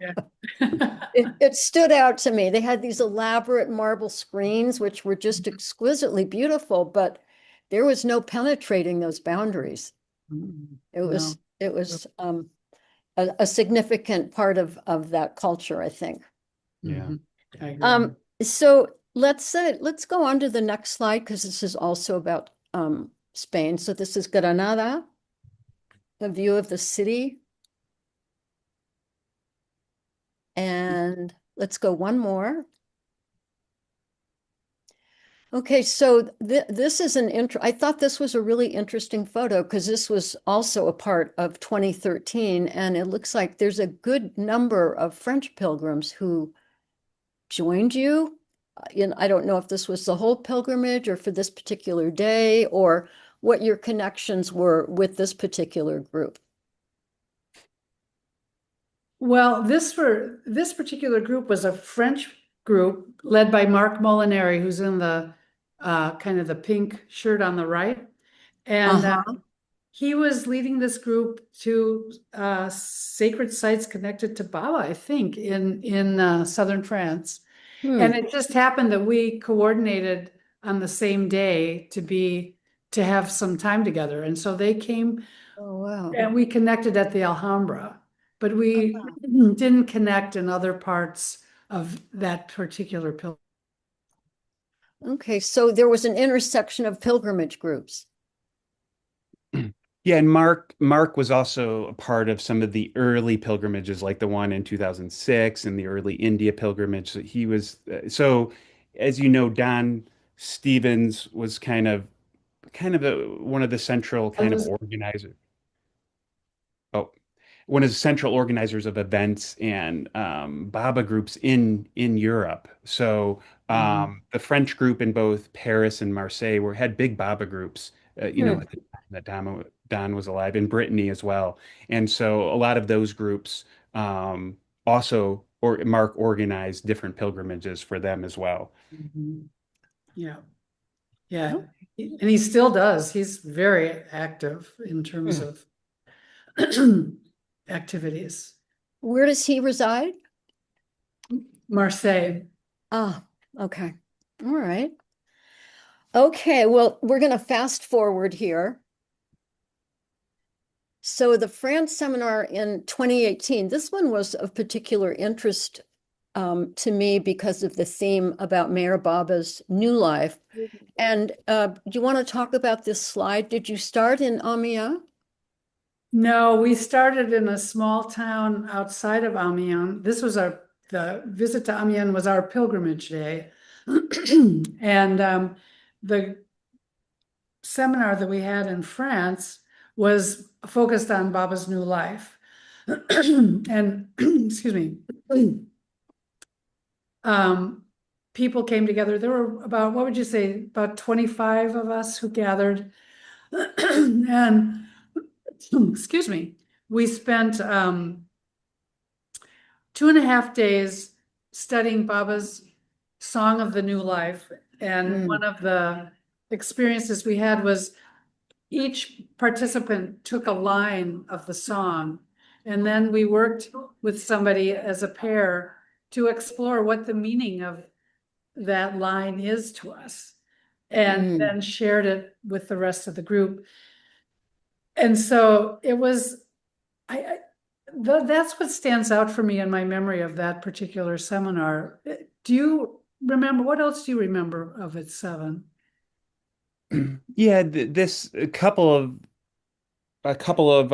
Yeah. It stood out to me. They had these elaborate marble screens, which were just exquisitely beautiful, but there was no penetrating those boundaries. It No. was a significant part of that culture, I think. Yeah. I agree. So let's go on to the next slide because this is also about Spain. So this is Granada, a view of the city. And let's go one more. Okay, so this is I thought this was a really interesting photo because this was also a part of 2013, and it looks like there's a good number of French pilgrims who joined you. I don't know if this was the whole pilgrimage or for this particular day or what your connections were with this particular group. Well, this particular group was a French group led by Mark Molinari, who's in the kind of the pink shirt on the right. And he was leading this group to sacred sites connected to Baba, I think, in southern France. And it just happened that we coordinated on the same day to have some time together. And so they came Oh, wow. and we connected at the Alhambra, but we didn't connect in other parts of that particular pilgrimage. Okay, so there was an intersection of pilgrimage groups. Yeah, and Mark was also a part of some of the early pilgrimages, like the one in 2006 and the early India pilgrimage. So he was so, as you know, Don Stevens was one of the central kind of organizers. Oh, one of the central organizers of events and Baba groups in Europe. So the French group in both Paris and Marseille had big Baba groups, at the time that Don was alive, in Brittany as well. And so a lot of those groups also, or Mark organized different pilgrimages for them as well. Yeah. Yeah. And he still does. He's very active in terms of activities. Where does he reside? Marseille. Ah, okay. All right. Okay, well, we're going to fast forward here. So the France seminar in 2018, this one was of particular interest to me because of the theme about Mayor Baba's new life. And do you want to talk about this slide? Did you start in Amiens? No, we started in a small town outside of Amiens. The visit to Amiens was our pilgrimage day. And the seminar that we had in France was focused on Baba's new life. And excuse me. People came together. There were about, what would you say, about 25 of us who gathered. And excuse me, we spent 2.5 days studying Baba's Song of the New Life. And one of the experiences we had was each participant took a line of the song, and then we worked with somebody as a pair to explore what the meaning of that line is to us, and then shared it with the rest of the group. And so it was, that's what stands out for me in my memory of that particular seminar. Do you remember, what else do you remember of it, Sevn? Yeah, this a couple of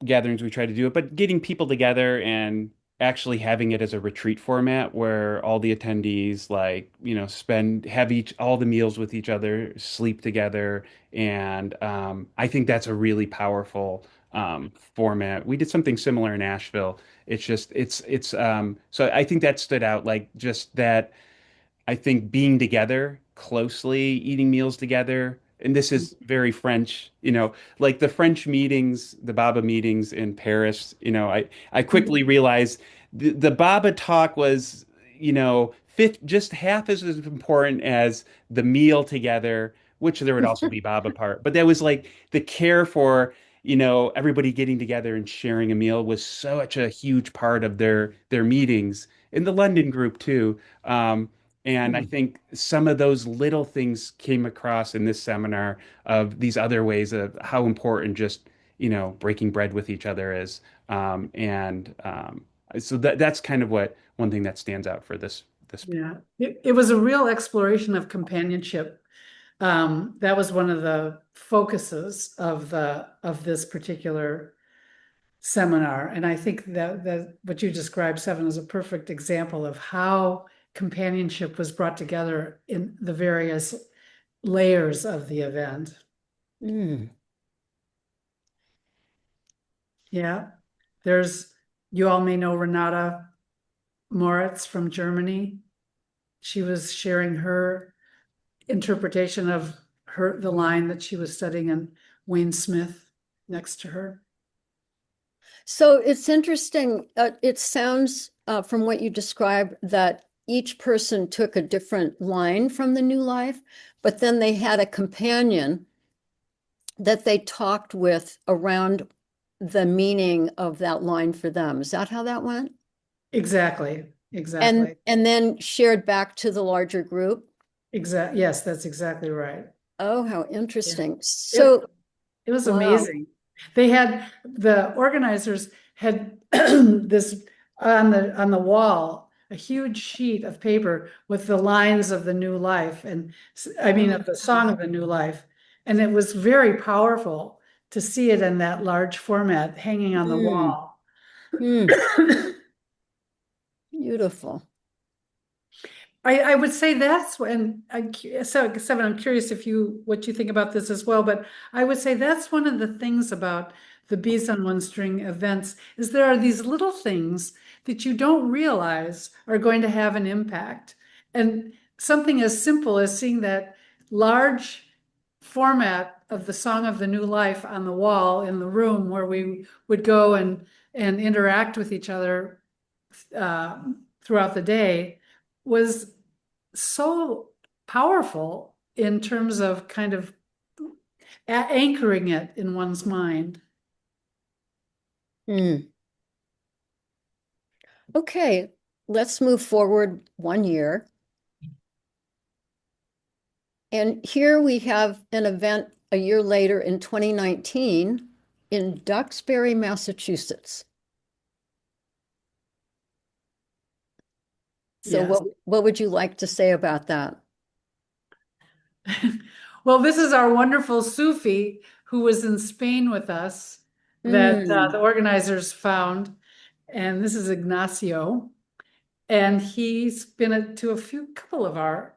gatherings we tried to do it, but getting people together and actually having it as a retreat format where all the attendees like, have each all the meals with each other, sleep together, and I think that's a really powerful format. We did something similar in Asheville. It's so I think that stood out, like just that. I think being together closely, eating meals together, and this is very French, like the French meetings, the Baba meetings in Paris, I quickly realized the Baba talk was, fifth, just half as important as the meal together, which there would also be Baba part, but that was like the care for, everybody getting together and sharing a meal was such a huge part of their meetings in the London group too. And I think some of those little things came across in this seminar of these other ways of how important just, breaking bread with each other is. So that's kind of what one thing that stands out for this. Yeah, it was a real exploration of companionship. That was one of the focuses of this particular seminar. And I think that what you described, Sevn, is a perfect example of how companionship was brought together in the various layers of the event. Yeah. You all may know Renata Moritz from Germany. She was sharing her interpretation of the line that she was studying, and Wayne Smith next to her. So it's interesting. It sounds from what you described that each person took a different line from the new life, but then they had a companion that they talked with around the meaning of that line for them. Is that how that went? Exactly. And then shared back to the larger group? Yes, that's exactly right. Oh, how interesting. Yeah. So it was wow. amazing. The organizers had this on the wall, a huge sheet of paper with the lines of the new life, and I mean of the song of the new life. And it was very powerful to see it in that large format hanging on the wall. Beautiful. I would say that's when Sevn, I'm curious what you think about this as well, but I would say that's one of the things about the Bees on One String events is there are these little things that you don't realize are going to have an impact. And something as simple as seeing that large format of the Song of the New Life on the wall in the room where we would go and interact with each other throughout the day was so powerful in terms of kind of anchoring it in one's mind. Okay, let's move forward 1 year. And here we have an event a year later in 2019 in Duxbury, Massachusetts. So Yes. what would you like to say about that? Well, this is our wonderful Sufi who was in Spain with us that Mm, the organizers found. And this is Ignacio. And he's been to a couple of our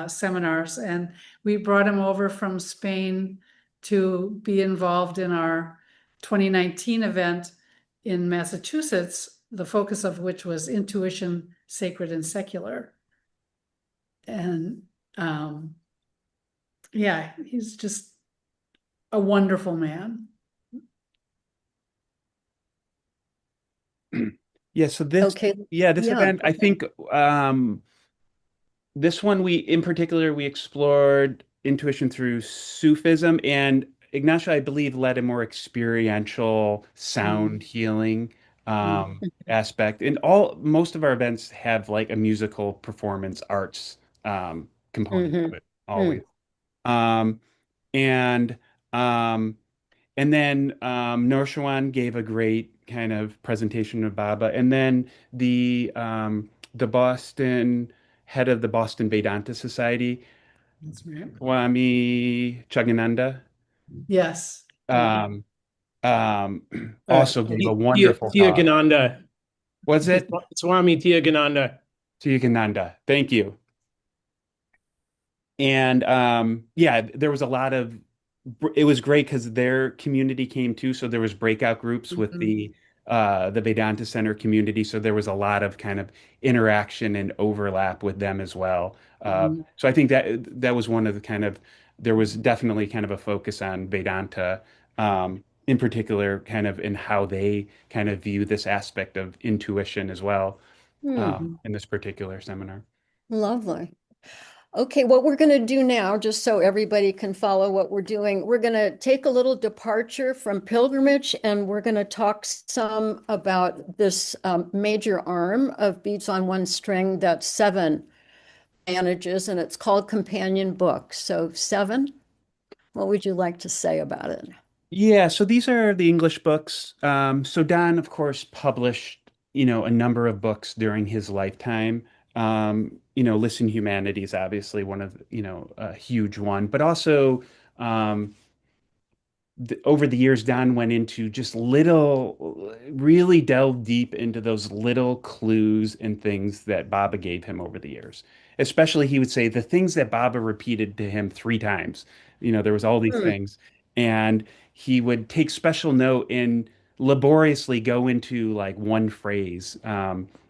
seminars, and we brought him over from Spain to be involved in our 2019 event in Massachusetts, the focus of which was intuition, sacred and secular. And yeah, he's just a wonderful man. Yeah, so this okay. yeah, this Yeah. event, I think this one we in particular we explored intuition through Sufism, and Ignacio, I believe, led a more experiential sound Mm, healing mm, aspect. And all most of our events have like a musical performance arts component Hmm. of it always. Um, and um, and then Norshawan gave a great kind of presentation of Baba, and then the Boston head of the Boston Vedanta Society, that's right. Swami Chagananda, Yes. Yeah. um, um, Uh, also gave a wonderful talk. Gananda. Was it Swami Gananda. Chagananda? Thank you. And yeah, there was a lot of it was great because their community came too. So there was breakout groups with Mhm. the Vedanta Center community. So there was a lot of kind of interaction and overlap with them as well. Mhm. So I think that was one of the kind of there was definitely kind of a focus on Vedanta, in particular, kind of in how they kind of view this aspect of intuition as well, Hmm. in this particular seminar. Lovely. Okay, what we're going to do now, just so everybody can follow what we're doing, we're going to take a little departure from pilgrimage and we're going to talk some about this major arm of Beads on One String that Sevn manages, and it's called Companion Books. So, Sevn, what would you like to say about it? Yeah, so these are the English books. So Don, of course, published, a number of books during his lifetime. Listen Humanities, obviously one of, a huge one, but also um, over the years, Don went into just really delved deep into those little clues and things that Baba gave him over the years. Especially, he would say the things that Baba repeated to him 3 times. There was all these Hmm. things, and he would take special note and laboriously go into like one phrase.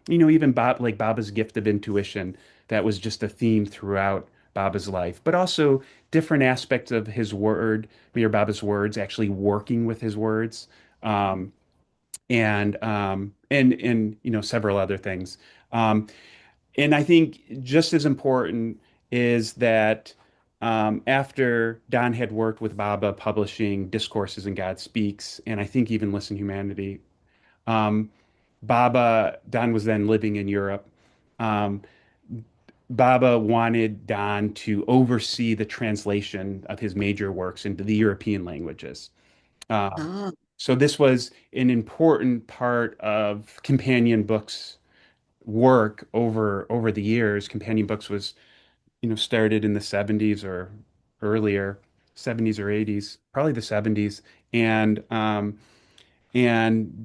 Even like Baba's gift of intuition, that was just a theme throughout Baba's life, but also different aspects of his word, Mir Baba's words, actually working with his words, um, and several other things. And I think just as important is that after Don had worked with Baba publishing Discourses in God Speaks, and I think even Listen Humanity, um, Don was then living in Europe. Um, Baba wanted Don to oversee the translation of his major works into the European languages. Um, Ah, so this was an important part of Companion Books' work over the years. Companion Books was, started in the 70s or earlier, 70s or 80s, probably the 70s, and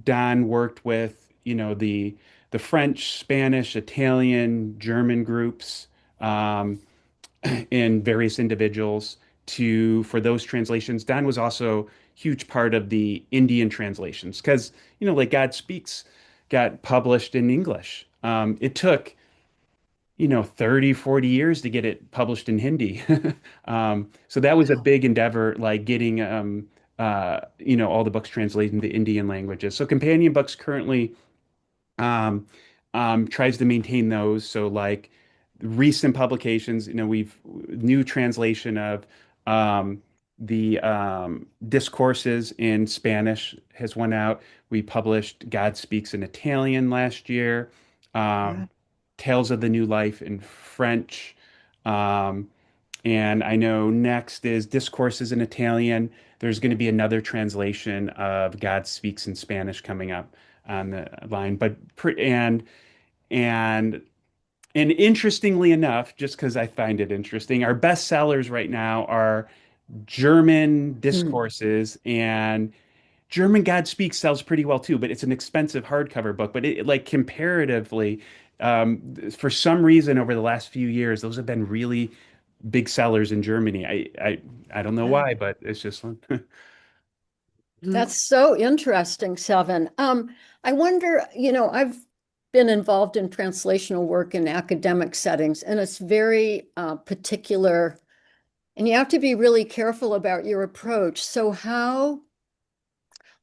Don worked with, the French, Spanish, Italian, German groups. In various individuals for those translations. Don was also huge part of the Indian translations because, like God Speaks got published in English. It took, 30, 40 years to get it published in Hindi. So that was a Wow. big endeavor, like getting, all the books translated into Indian languages. So companion books currently um, tries to maintain those. So like recent publications, we've new translation of the discourses in Spanish has went out. We published God Speaks in Italian last year. Yeah. Tales of the New Life in French. Um, and I know next is Discourses in Italian. There's going to be another translation of God Speaks in Spanish coming up on the line. And and interestingly enough, just because I find it interesting, our best sellers right now are German Mm. discourses, and German God Speaks sells pretty well too, but it's an expensive hardcover book. But it like comparatively, for some reason over the last few years, those have been really big sellers in Germany. I don't know Yeah. why, but it's just Mhm. That's so interesting, Sevn. I wonder, I've been involved in translational work in academic settings, and it's very particular, and you have to be really careful about your approach. So how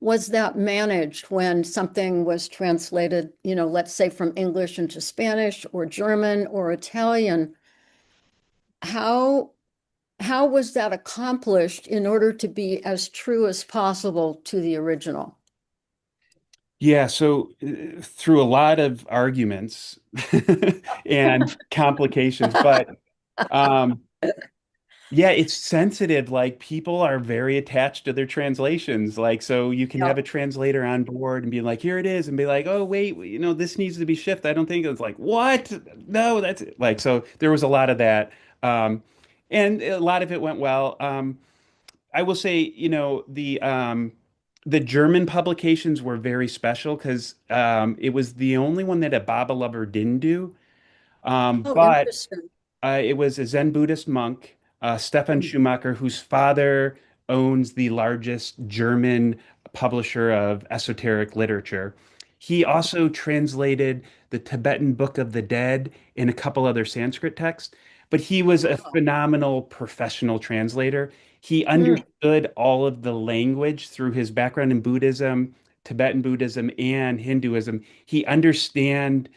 was that managed when something was translated, let's say from English into Spanish or German or Italian? How how was that accomplished in order to be as true as possible to the original? yeah. So through a lot of arguments and complications, but um, yeah, it's sensitive. Like people are very attached to their translations. Like, so you can have a Yep. translator on board and be like, here it is, and be like, oh, wait, this needs to be shifted. I don't think it's like, what? No, that's it. Like, so there was a lot of that. Um, and a lot of it went well. I will say, the German publications were very special because it was the only one that a Baba Lover didn't do. Oh, But interesting. it was a Zen Buddhist monk, Stefan Mm. Schumacher, whose father owns the largest German publisher of esoteric literature. He also translated the Tibetan Book of the Dead and a couple other Sanskrit texts, but he was a Wow. phenomenal professional translator. He Mm, understood all of the language through his background in Buddhism, Tibetan Buddhism, and Hinduism. He understand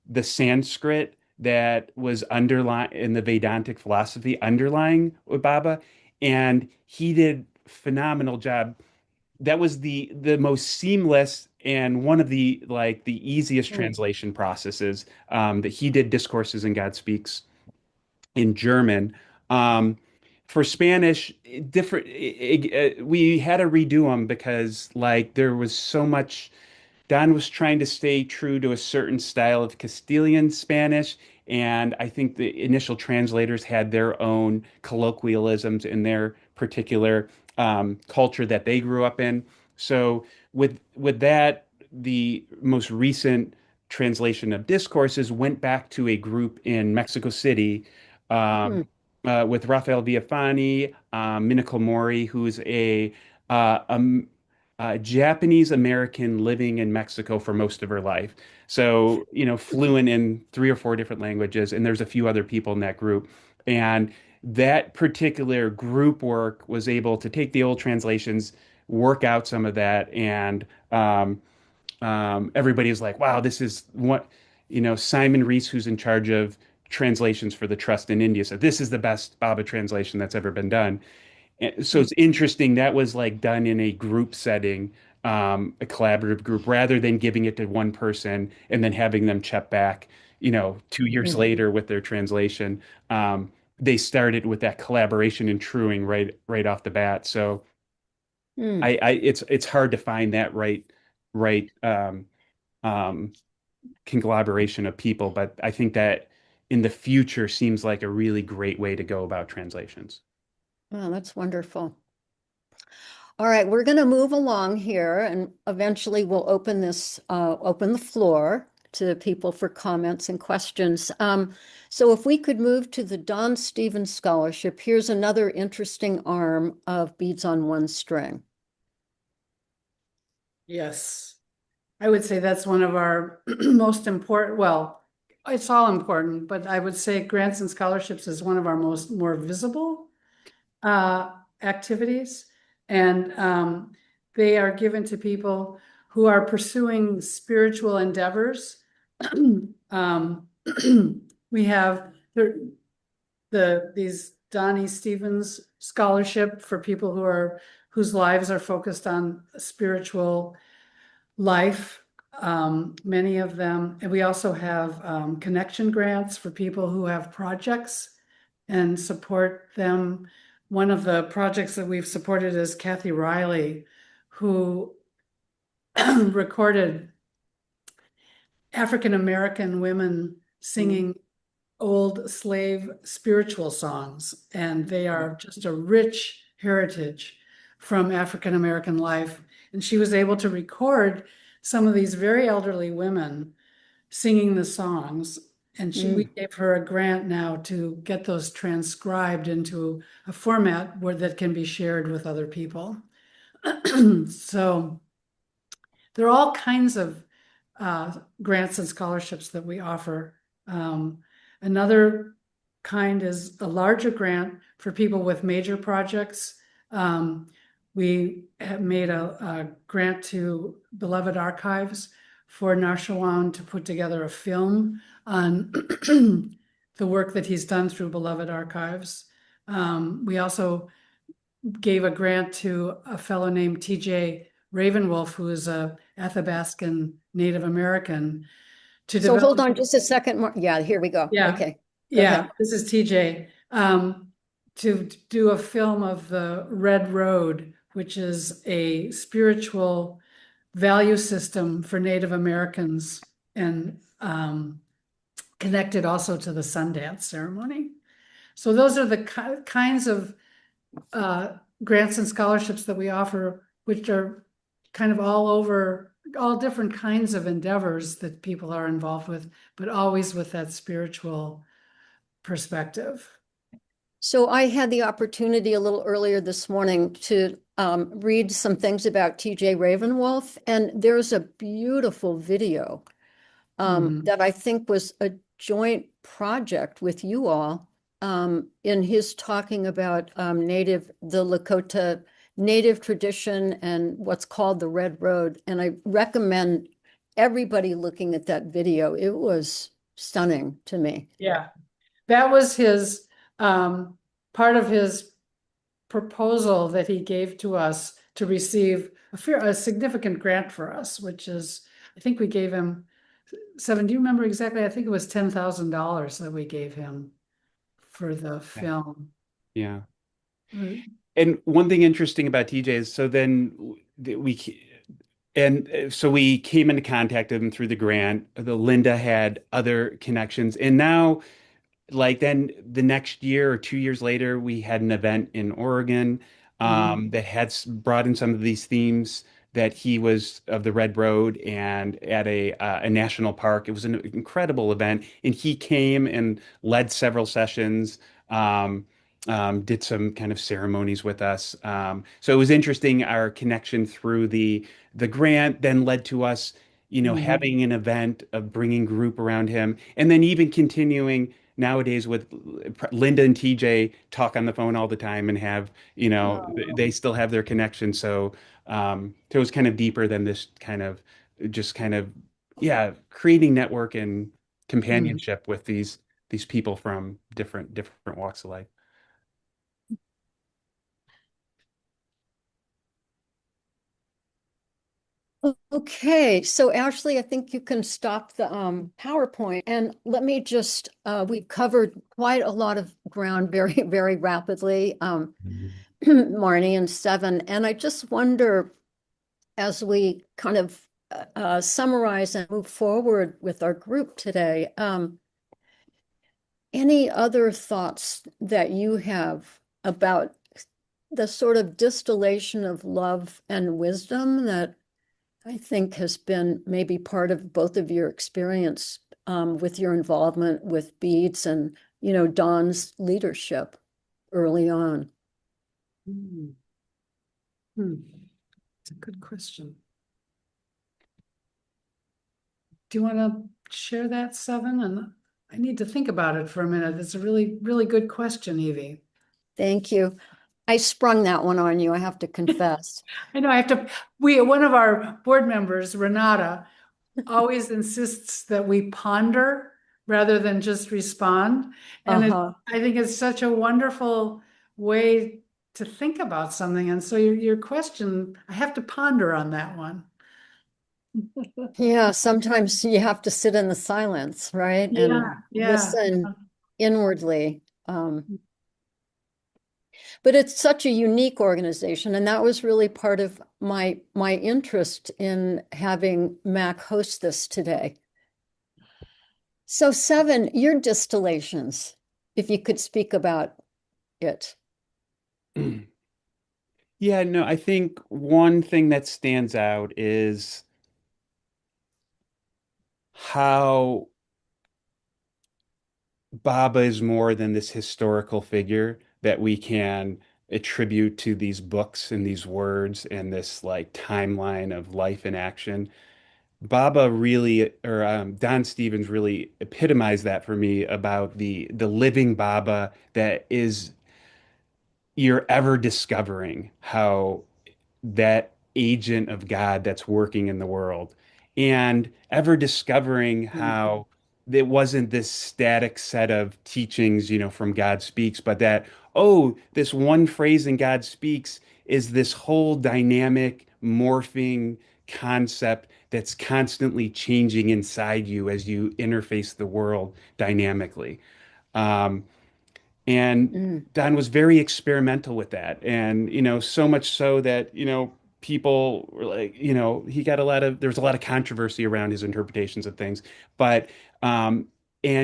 the Sanskrit that was underlying in the Vedantic philosophy underlying Baba, and he did phenomenal job. That was the most seamless and one of the easiest mm, translation processes that he did discourses in God Speaks in German. Um, for Spanish, different. We had to redo them because like there was so much. Don was trying to stay true to a certain style of Castilian Spanish, and I think the initial translators had their own colloquialisms in their particular culture that they grew up in. So with that, the most recent translation of discourses went back to a group in Mexico City mm, um, with Rafael Villafani, Minako Mori, who's uh, a Japanese American living in Mexico for most of her life. So, fluent in three or four different languages, and there's a few other people in that group. And that particular group work was able to take the old translations, work out some of that, and everybody was like, wow, this is what, Simon Reese, who's in charge of translations for the Trust in India, said this is the best Baba translation that's ever been done. So mm, it's interesting that was like done in a group setting, a collaborative group, rather than giving it to one person and then having them check back, 2 years mm, later with their translation. They started with that collaboration and truing right off the bat. So mm. it's hard to find that right um, conglomeration of people, but I think that in the future seems like a really great way to go about translations. Wow, that's wonderful. All right, we're going to move along here and eventually we'll open the floor to people for comments and questions. So if we could move to the Don Stevens Scholarship, here's another interesting arm of Beads on One String. Yes. I would say that's one of our most important, well, it's all important, but I would say grants and scholarships is one of our more visible uh, activities. And they are given to people who are pursuing spiritual endeavors. Um, we have these Donnie Stevens scholarship for people whose lives are focused on spiritual life. many of them. And we also have connection grants for people who have projects and support them. One of the projects that we've supported is Kathy Riley, who recorded African American women singing old slave spiritual songs, and they are just a rich heritage from African American life. And she was able to record some of these very elderly women singing the songs. And we gave her a grant now to get those transcribed into a format that can be shared with other people. So there are all kinds of grants and scholarships that we offer. Another kind is a larger grant for people with major projects. We have made a grant to Beloved Archives for Narshawan to put together a film on the work that he's done through Beloved Archives. We also gave a grant to a fellow named TJ Ravenwolf, who is a Athabascan Native American, to So develop. hold on just a second. Yeah, here we go. Yeah. Okay. Yeah, this is TJ. To do a film of the Red Road, which is a spiritual value system for Native Americans, and connected also to the Sundance ceremony. So those are the kinds of grants and scholarships that we offer, which are kind of all over, all different kinds of endeavors that people are involved with, but always with that spiritual perspective. So I had the opportunity a little earlier this morning to read some things about TJ Ravenwolf, and there's a beautiful video that I think was a joint project with you all in his talking about the Lakota Native tradition and what's called the Red Road. And I recommend everybody looking at that video. It was stunning to me. Yeah, that was his part of his proposal that he gave to us to receive a significant grant for us, which is, I think we gave him, Sevn, do you remember exactly? I think it was $10,000 that we gave him for the film. Yeah. And one thing interesting about TJ is, so then so we came into contact with him through the grant. The Linda had other connections, and now, like, then the next year or 2 years later, we had an event in Oregon that had brought in some of these themes that he was of the Red Road, and at a national park. It was an incredible event, and he came and led several sessions. Did some kind of ceremonies with us. So it was interesting. Our connection through the grant then led to us, having an event of bringing group around him, and then even continuing nowadays with Linda and TJ talk on the phone all the time and have, they still have their connection. So it was kind of deeper than this kind of just kind of, yeah, creating network and companionship with these people from different walks of life. Okay, so Ashley, I think you can stop the PowerPoint, and let me just, we've covered quite a lot of ground very, very rapidly, Marnie and Sevn, and I just wonder, as we kind of summarize and move forward with our group today, any other thoughts that you have about the sort of distillation of love and wisdom that I think has been maybe part of both of your experience with your involvement with beads and, Don's leadership early on? It's a good question. Do you want to share that, Sevn? And I need to think about it for a minute. It's a really, really good question, Evie. Thank you. I sprung that one on you, I have to confess. I know one of our board members, Renata, always insists that we ponder rather than just respond. And I think it's such a wonderful way to think about something. And so your question, I have to ponder on that one. Yeah, sometimes you have to sit in the silence, right? Yeah, And yeah. listen inwardly. But it's such a unique organization, and that was really part of my interest in having Mac host this today. So, Sevn, your distillations, if you could speak about it. Yeah, no, I think one thing that stands out is how Baba is more than this historical figure that we can attribute to these books and these words and this like timeline of life and action. Baba really, or Don Stevens really epitomized that for me about the living Baba that is you're ever discovering how that agent of God that's working in the world and ever discovering how it wasn't this static set of teachings, from God speaks, but that, oh, this one phrase in God speaks is this whole dynamic, morphing concept that's constantly changing inside you as you interface the world dynamically. Um, and Mm, Don was very experimental with that. And, so much so that, people were like, there's a lot of controversy around his interpretations of things, but, and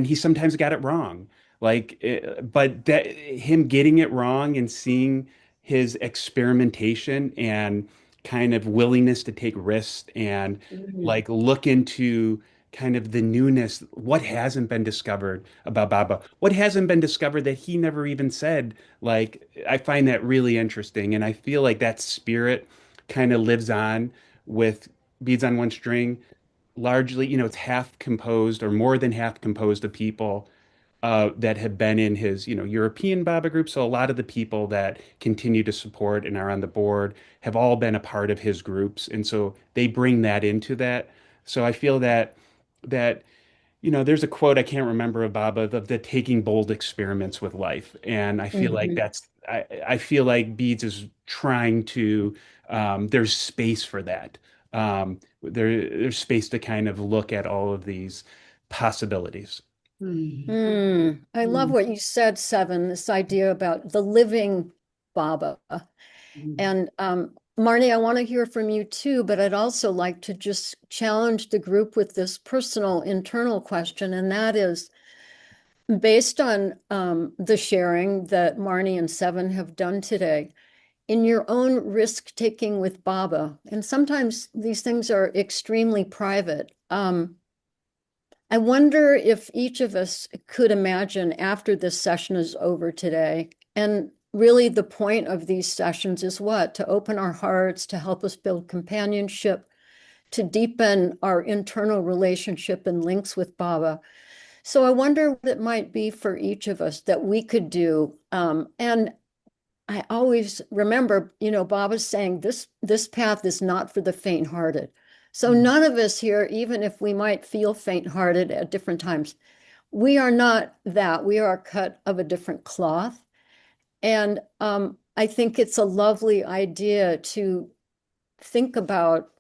he sometimes got it wrong. But that him getting it wrong and seeing his experimentation and kind of willingness to take risks and mm, like look into kind of the newness, what hasn't been discovered about Baba, what hasn't been discovered that he never even said. Like, I find that really interesting. And I feel like that spirit kind of lives on with Beads on One String. Largely, it's half composed or more than half composed of people that have been in his, European Baba group. So a lot of the people that continue to support and are on the board have all been a part of his groups. And so they bring that into that. So I feel that there's a quote I can't remember of Baba of the taking bold experiments with life, and I feel like mhm. I feel like Beads is trying to. There's space for that. There's space to kind of look at all of these possibilities. Mm. I love Mm. what you said, Sevn, this idea about the living Baba. Mm. And Marnie, I want to hear from you too, but I'd also like to just challenge the group with this personal internal question, and that is based on the sharing that Marnie and Sevn have done today, in your own risk taking with Baba, and sometimes these things are extremely private. I wonder if each of us could imagine after this session is over today, and really the point of these sessions is what? To open our hearts, to help us build companionship, to deepen our internal relationship and links with Baba. So I wonder what it might be for each of us that we could do. And I always remember, Baba's saying this path is not for the faint-hearted. So none of us here, even if we might feel faint-hearted at different times, we are not that. We are cut of a different cloth. And I think it's a lovely idea to think about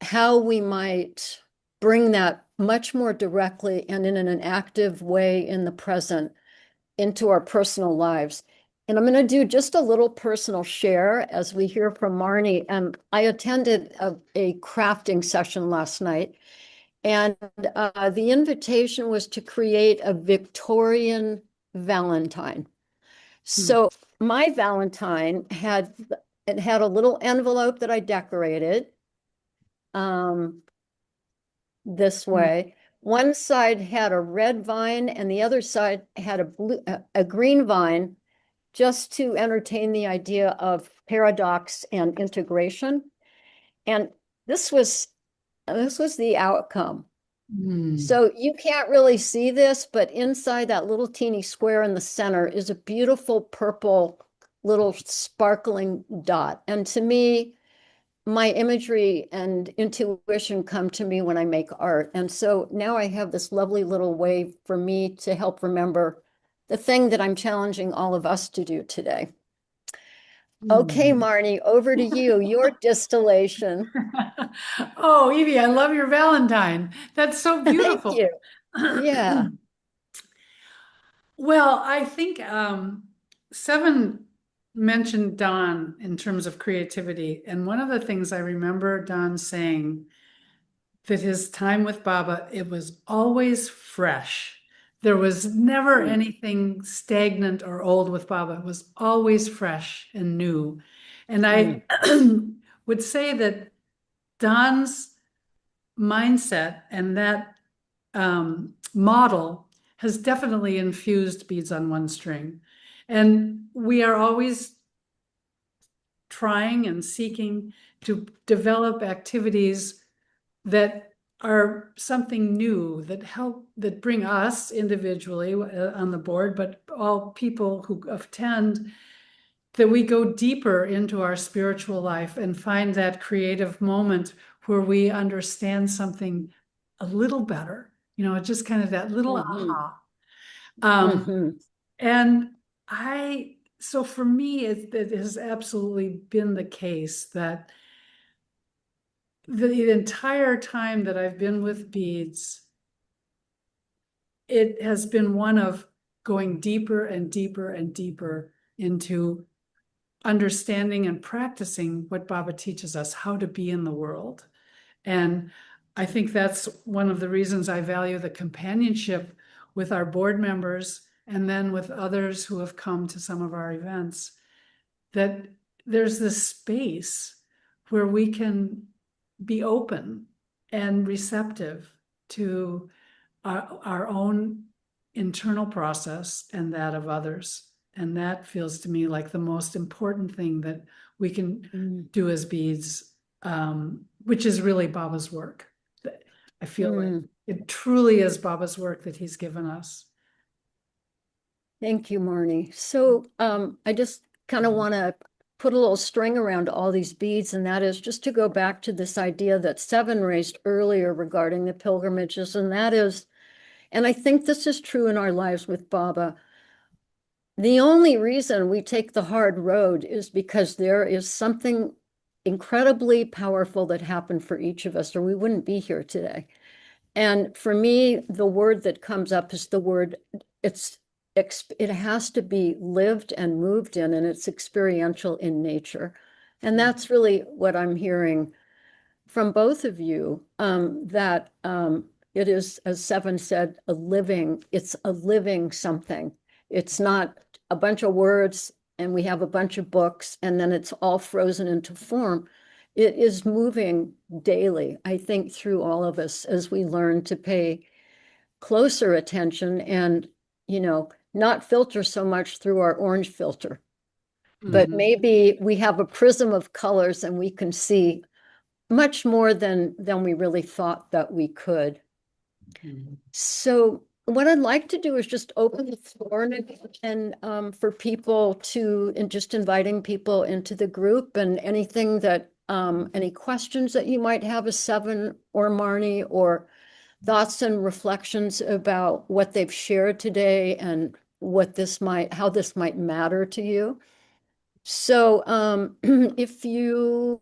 how we might bring that much more directly and in an active way in the present into our personal lives. And I'm going to do just a little personal share as we hear from Marnie. And I attended a crafting session last night, and the invitation was to create a Victorian Valentine. Mm. So my Valentine had a little envelope that I decorated um, this Mm. way. One side had a red vine, and the other side had a green vine, just to entertain the idea of paradox and integration. And this was the outcome. Mm. So you can't really see this, but inside that little teeny square in the center is a beautiful purple little sparkling dot. And to me, my imagery and intuition come to me when I make art. And so now I have this lovely little way for me to help remember the thing that I'm challenging all of us to do today. Okay, Marnie, over to you, your distillation. Oh, Evie, I love your Valentine. That's so Thank beautiful. you. Yeah. Well, I think Sevn mentioned Don in terms of creativity. And one of the things I remember Don saying that his time with Baba, it was always fresh. There was never anything stagnant or old with Baba. It was always fresh and new. And I would say that Don's mindset and that model has definitely infused Beads on One String. And we are always trying and seeking to develop activities that are something new, that help, that bring us individually on the board, but all people who attend, that we go deeper into our spiritual life and find that creative moment where we understand something a little better, just kind of that little aha. And so for me, it has absolutely been the case that the entire time that I've been with Beads, it has been one of going deeper and deeper and deeper into understanding and practicing what Baba teaches us, how to be in the world. And I think that's one of the reasons I value the companionship with our board members and then with others who have come to some of our events, that there's this space where we can be open and receptive to our own internal process and that of others. And that feels to me like the most important thing that we can do as Beads, which is really Baba's work. I feel like it truly is Baba's work that he's given us. Thank you, Marnie. So I just kind of want to put a little string around all these beads, and that is just to go back to this idea that Sevn raised earlier regarding the pilgrimages, and that is, and I think this is true in our lives with Baba, the only reason we take the hard road is because there is something incredibly powerful that happened for each of us, or we wouldn't be here today. And for me, the word that comes up is the word, it has to be lived and moved in, and it's experiential in nature. And that's really what I'm hearing from both of you, that it is, as Sevn said, it's a living something. It's not a bunch of words and we have a bunch of books and then it's all frozen into form. It is moving daily, I think, through all of us as we learn to pay closer attention and, not filter so much through our orange filter. But maybe we have a prism of colors and we can see much more than we really thought that we could. So what I'd like to do is just open the floor and for people to, and just inviting people into the group, and anything that, any questions that you might have as Sevn or Marnie, or thoughts and reflections about what they've shared today and how this might matter to you. So if you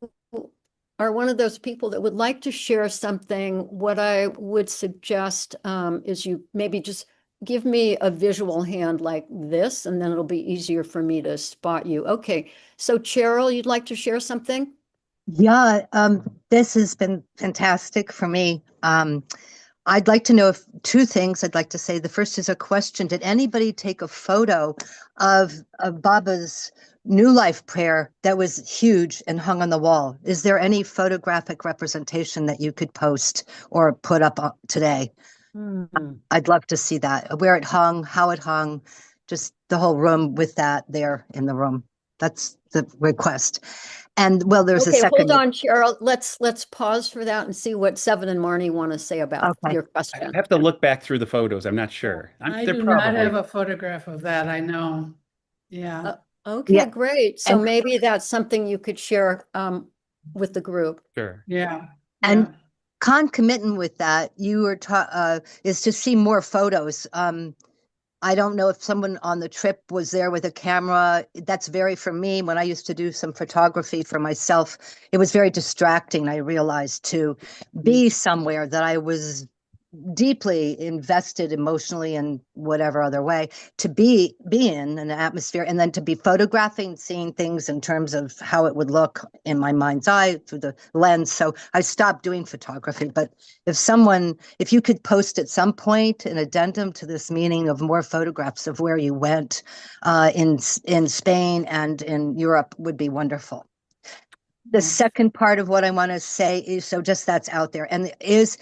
are one of those people that would like to share something, what I would suggest is you maybe just give me a visual hand like this, and then it'll be easier for me to spot you. Okay, so Cheryl, you'd like to share something? Yeah, this has been fantastic for me. I'd like to know if two things I'd like to say. The first is a question. Did anybody take a photo of Baba's New Life prayer that was huge and hung on the wall? Is there any photographic representation that you could post or put up today? I'd love to see that, where it hung, how it hung, just the whole room with that there in the room. That's the request. And well, there's a second. Hold on, Cheryl. Let's pause for that and see what Sevn and Marnie want to say about your question. I have to look back through the photos. I'm not sure. I do not have a photograph of that. I know. Yeah. Okay, yeah. Great. So maybe that's something you could share with the group. Sure. Yeah. And concomitant with that, you were is to see more photos. I don't know if someone on the trip was there with a camera. That's very, for me, when I used to do some photography for myself, it was very distracting. I realized to be somewhere that I was deeply invested emotionally and whatever other way to be in an atmosphere, and then to be photographing, seeing things in terms of how it would look in my mind's eye through the lens. So I stopped doing photography. But if you could post at some point an addendum to this meeting of more photographs of where you went in Spain and in Europe, would be wonderful. The second part of what I want to say is, so just that's out there, and is,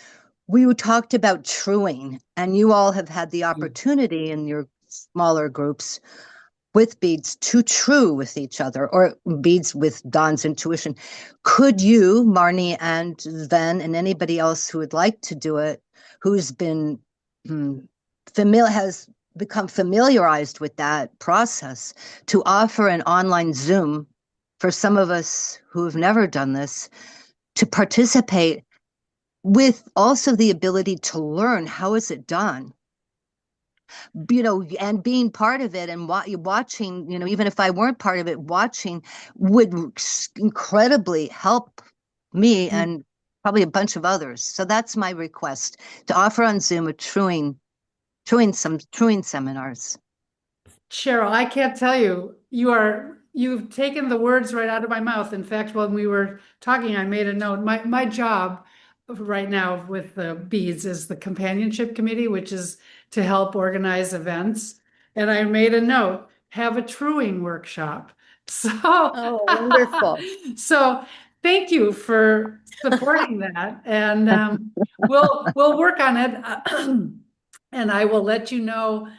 we talked about truing, and you all have had the opportunity in your smaller groups with beads to true with each other, or beads with Don's intuition. Could you, Marnie and Sevn, and anybody else who would like to do it, who's been has become familiarized with that process, to offer an online Zoom for some of us who have never done this, to participate, with also the ability to learn how is it done, and being part of it, and watching, even if I weren't part of it, watching would incredibly help me and probably a bunch of others. So that's my request, to offer on Zoom a truing seminars. Cheryl, I can't tell you, you've taken the words right out of my mouth. In fact, when we were talking, I made a note. My job right now with the beads is the companionship committee, which is to help organize events. And I made a note, have a truing workshop. So, Oh, wonderful. So thank you for supporting that. And we'll work on it. And I will let you know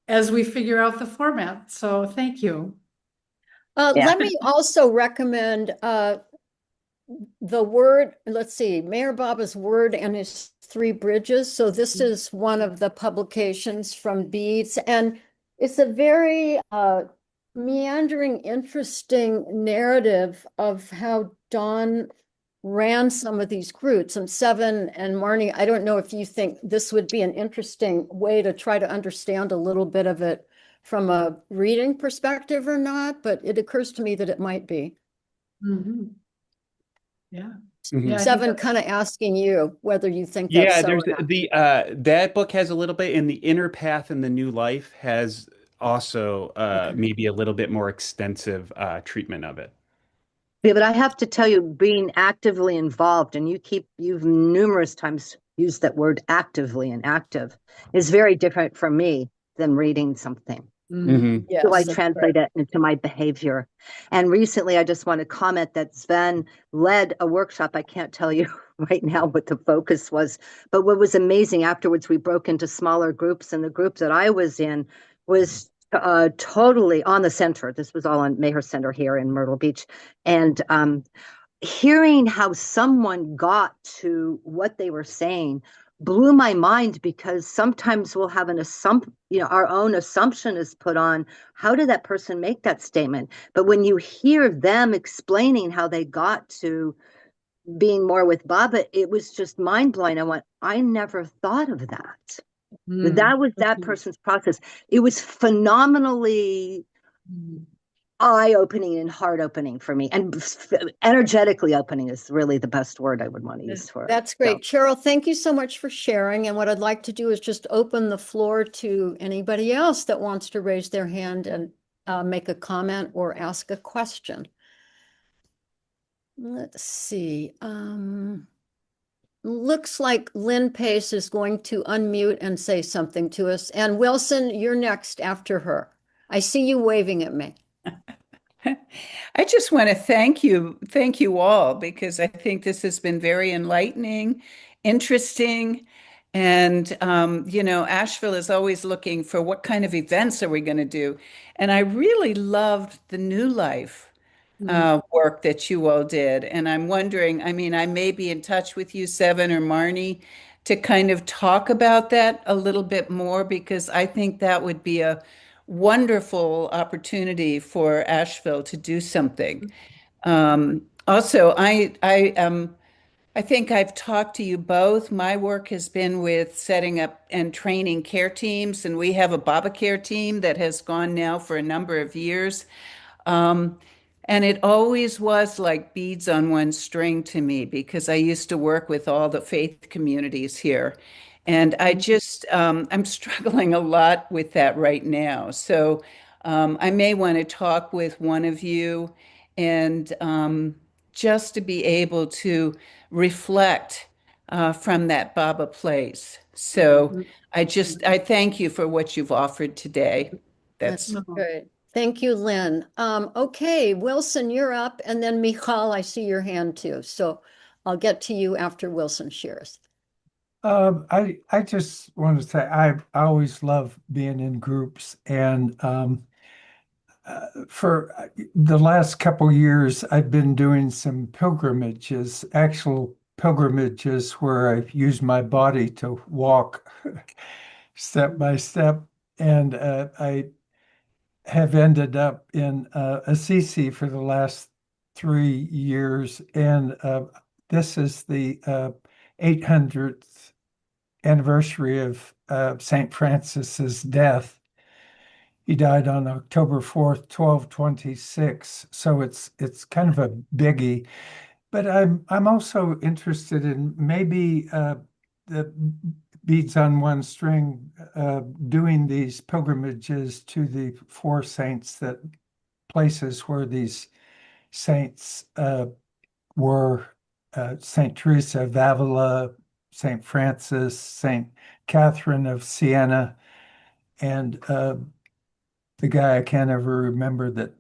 as we figure out the format. So thank you. Yeah. Let me also recommend the word, let's see, Mayor Baba's Word and His Three Bridges. So this is one of the publications from Beads, and it's a very meandering, interesting narrative of how Dawn ran some of these groups. And Sevn and Marnie, I don't know if you think this would be an interesting way to try to understand a little bit of it from a reading perspective or not, but it occurs to me that it might be. Mm-hmm. Yeah. Mhm. Yeah, I think Sevn, that's- kind of asking you whether you think Yeah, that's so there's or not. the that book has a little bit, and the Inner Path and the New Life has also Okay. maybe a little bit more extensive treatment of it. Yeah, but I have to tell you, being actively involved, and you've numerous times used that word actively, and active is very different for me than reading something. Mhm. Yes, Do I that's translate right. it into my behavior? And recently, I just want to comment that Sevn led a workshop. I can't tell you right now what the focus was, but what was amazing, afterwards, we broke into smaller groups, and the group that I was in was totally on the center. This was all on Mayher Center here in Myrtle Beach. And hearing how someone got to what they were saying blew my mind, because sometimes we'll have an assumption, our own assumption is put on, how did that person make that statement? But when you hear them explaining how they got to being more with Baba, it was just mind blowing. I went, I never thought of that. That was that person's process. It was phenomenally eye-opening and heart-opening for me, and energetically opening is really the best word I would want to use for it. That's great. Cheryl, thank you so much for sharing. And what I'd like to do is just open the floor to anybody else that wants to raise their hand and make a comment or ask a question. Let's see. Looks like Lynn Pace is going to unmute and say something to us. And Wilson, you're next after her. I see you waving at me. I just want to thank you all, because I think this has been very enlightening, interesting, and Asheville is always looking for what kind of events are we going to do, and I really loved the New Life work that you all did, and I'm wondering, I mean, I may be in touch with you, Sevn or Marnie, to kind of talk about that a little bit more, because I think that would be a wonderful opportunity for Asheville to do something. Also, I am I think I've talked to you both. My work has been with setting up and training care teams, and we have a Baba Care team that has gone now for a number of years. Um, and it always was like beads on one string to me because I used to work with all the faith communities here. And I'm struggling a lot with that right now. So I may want to talk with one of you and just to be able to reflect from that Baba place. So I thank you for what you've offered today. That's That's No. good. Thank you, Lynn. Okay, Wilson, you're up, and then Michal, I see your hand too. So I'll get to you after Wilson shares. I just want to say I always love being in groups, and for the last couple years, I've been doing some pilgrimages, actual pilgrimages where I've used my body to walk step by step, and I have ended up in Assisi for the last 3 years, and this is the 800th anniversary of St. Francis's death. He died on October 4th, 1226. So it's kind of a biggie. But I'm also interested in maybe the beads on one string, doing these pilgrimages to the four saints, that places where these saints were, Saint Teresa of Avila, Saint Francis, Saint Catherine of Siena, and the guy I can't ever remember that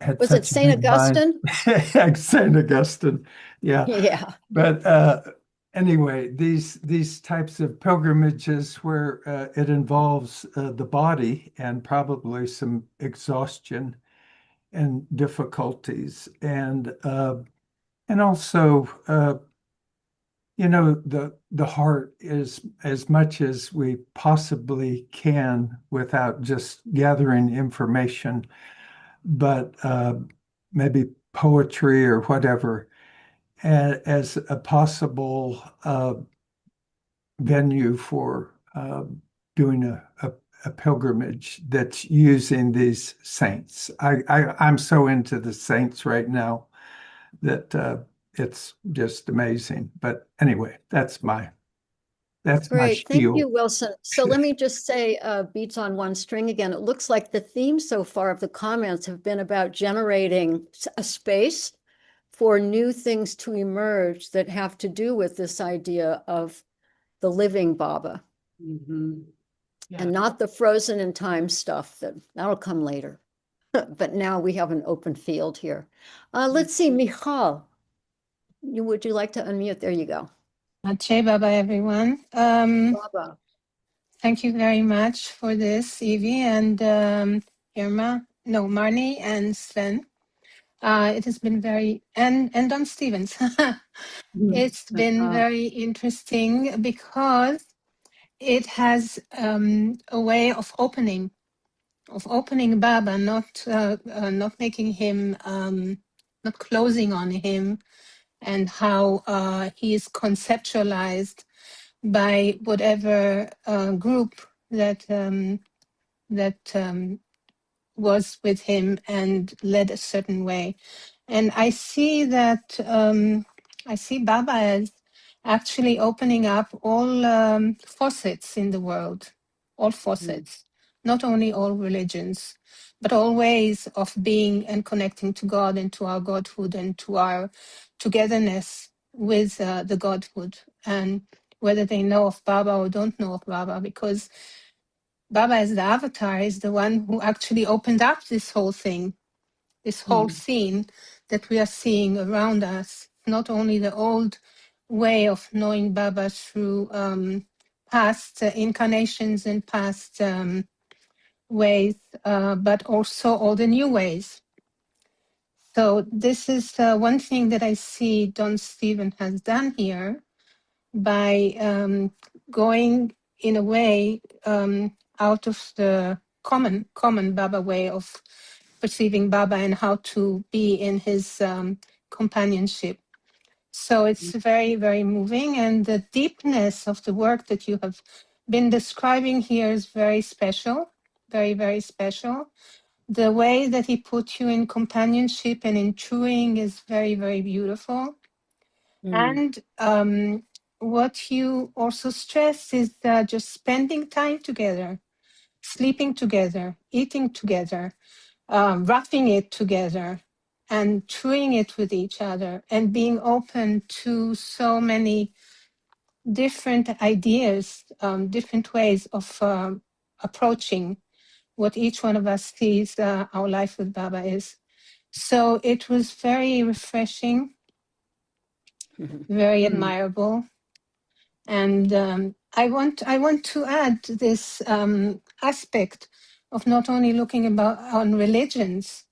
had Was it such a Saint big mind. Augustine? Saint Augustine, yeah. Yeah. But anyway, these types of pilgrimages where it involves the body and probably some exhaustion and difficulties, and also the heart is as much as we possibly can without just gathering information, but maybe poetry or whatever as a possible venue for doing a pilgrimage that's using these saints. I'm so into the saints right now that it's just amazing. But anyway, that's my Great. Thank spiel. you, Wilson. So let me just say, beats on one string again. It looks like the theme so far of the comments have been about generating a space for new things to emerge that have to do with this idea of the living Baba Yeah. and not the frozen in time stuff that'll come later. But now we have an open field here. Let's see, Michal, would you like to unmute? There you go. Ache Baba, everyone. Baba. Thank you very much for this, Evie and Marnie and Sven. It has been and Don Stevens. It's been very interesting because it has a way of opening Baba, not making him, not closing on him, and how he is conceptualized by whatever group that was with him and led a certain way. And I see that I see Baba as actually opening up all faucets in the world, all faucets, not only all religions, but all ways of being and connecting to God and to our Godhood and to our togetherness with the Godhood. And whether they know of Baba or don't know of Baba, because Baba as the avatar is the one who actually opened up this whole thing, this whole scene that we are seeing around us. Not only the old way of knowing Baba through past incarnations and past ways, but also all the new ways. So this is one thing that I see Don Stephen has done here by going in a way out of the common Baba way of perceiving Baba and how to be in his companionship. So it's very, very moving. And the deepness of the work that you have been describing here is very special, very, very special. The way that he put you in companionship and in chewing is very, very beautiful. And what you also stress is just spending time together, sleeping together, eating together, roughing it together, and chewing it with each other, and being open to so many different ideas, different ways of approaching what each one of us sees our life with Baba is. So it was very refreshing, very admirable. And I want to add this aspect of not only looking on religions,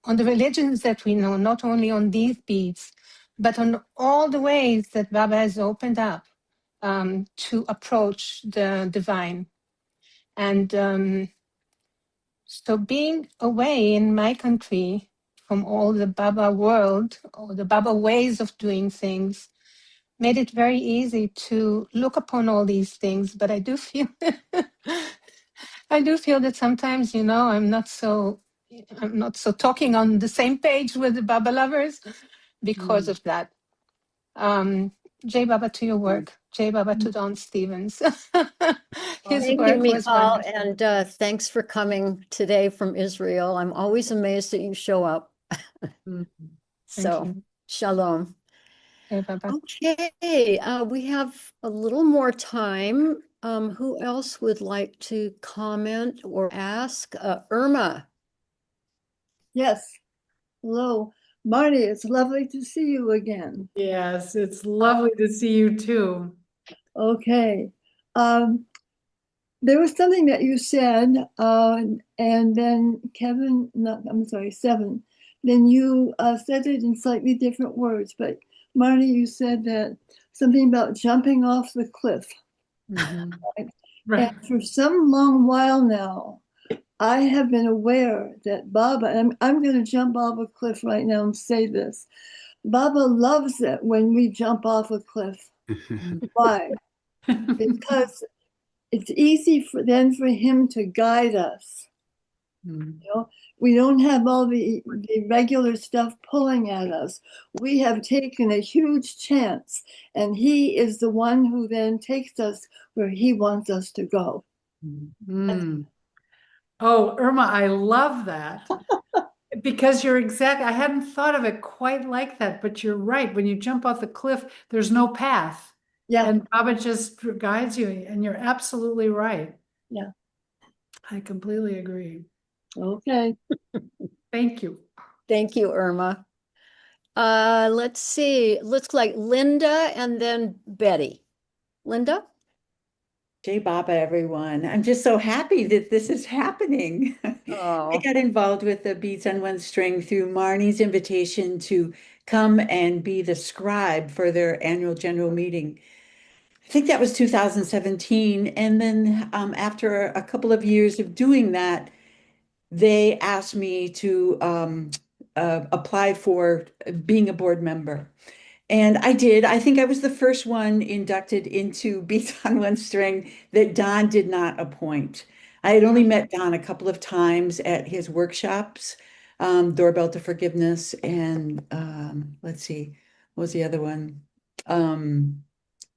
on the religions that we know, not only on these beads, but on all the ways that Baba has opened up to approach the divine. And so being away in my country from all the Baba world or the Baba ways of doing things made it very easy to look upon all these things. But I do feel I do feel that sometimes, I'm not so talking on the same page with the Baba lovers because of that. Jai Baba to your work. Jai Baba to Don Stevens. His Thank you, work was Michal, wonderful. and thanks for coming today from Israel. I'm always amazed that you show up. Mm. So, you. shalom. Jai Baba. Okay, we have a little more time. Who else would like to comment or ask? Irma. Yes. Hello. Marnie, it's lovely to see you again. Yes, it's lovely to see you too. Okay. There was something that you said, and then Kevin, no, I'm sorry, Sevn, then you said it in slightly different words, but Marnie, you said that something about jumping off the cliff. Mhm. Right? Right. And for some long while now, I have been aware that Baba, and I'm going to jump off a cliff right now and say this. Baba loves it when we jump off a cliff. Why? Because it's easy for him to guide us. Mm. You know, we don't have all the regular stuff pulling at us. We have taken a huge chance, and he is the one who then takes us where he wants us to go. Mm. Oh, Irma, I love that. Because I hadn't thought of it quite like that, but you're right. When you jump off the cliff, there's no path. Yeah, And Baba just guides you, and you're absolutely right. yeah. I completely agree. Okay. Thank you. Thank you, Irma. Let's see. Looks like Linda and then Betty. Linda? Jay Baba, everyone. I'm just so happy that this is happening. I Oh, got involved with the Beats on One String through Marnie's invitation to come and be the scribe for their annual general meeting. I think that was 2017. And then after a couple of years of doing that, they asked me to apply for being a board member. And I did. I think I was the first one inducted into Beats on One String that Don did not appoint. I had only met Don a couple of times at his workshops, Doorbell to Forgiveness, and let's see, what was the other one? Um,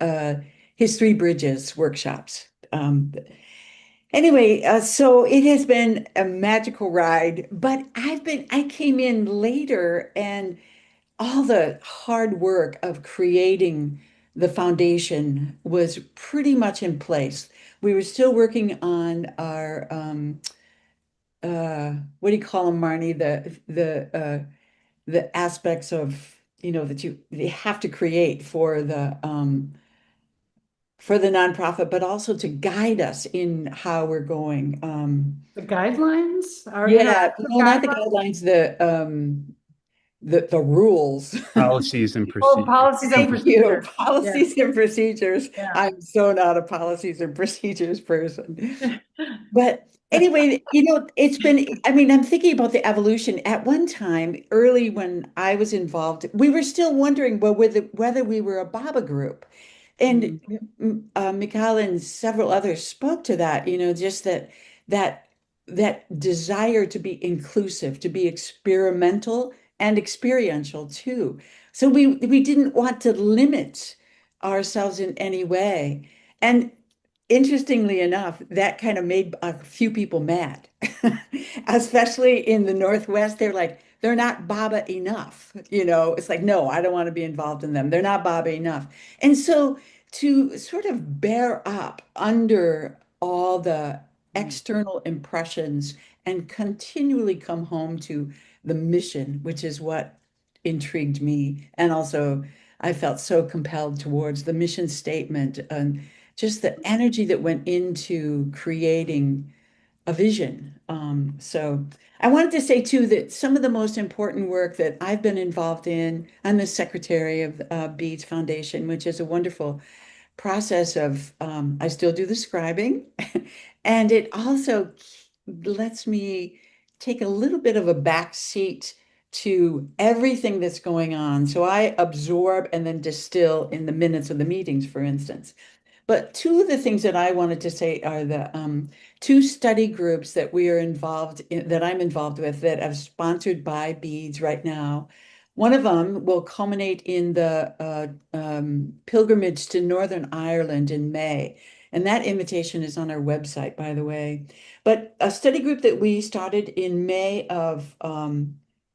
uh, his Three Bridges workshops. Anyway, so it has been a magical ride, but I came in later and all the hard work of creating the foundation was pretty much in place. We were still working on our what do you call them, Marnie? The aspects of that they have to create for the nonprofit, but also to guide us in how we're going. The guidelines, our Yeah, interactive no, not the guidelines. guidelines, the rules. Policies and Oh, procedures. policies and Thank you. procedures. Policies and procedures. Yeah. I'm so not a policies and procedures person. But anyway, it's been, I mean, I'm thinking about the evolution. At one time, early when I was involved, we were still wondering whether we were a Baba group. And McAuley and several others spoke to that, just that that desire to be inclusive, to be experimental and experiential too. So we didn't want to limit ourselves in any way. And interestingly enough, that kind of made a few people mad, especially in the Northwest. They're not Baba enough. It's like, no, I don't want to be involved in them. They're not Baba enough. And so to sort of bear up under all the external impressions and continually come home to the mission, which is what intrigued me. And also, I felt so compelled towards the mission statement and just the energy that went into creating a vision. So I wanted to say too that some of the most important work that I've been involved in, I'm the secretary of Beads Foundation, which is a wonderful process of, I still do the scribing, and it also lets me take a little bit of a back seat to everything that's going on. So I absorb and then distill in the minutes of the meetings, for instance. But two of the things that I wanted to say are the two study groups that we are involved in, that I'm involved with, that are sponsored by Beads right now. One of them will culminate in the pilgrimage to Northern Ireland in May. And that invitation is on our website, by the way. But a study group that we started in May of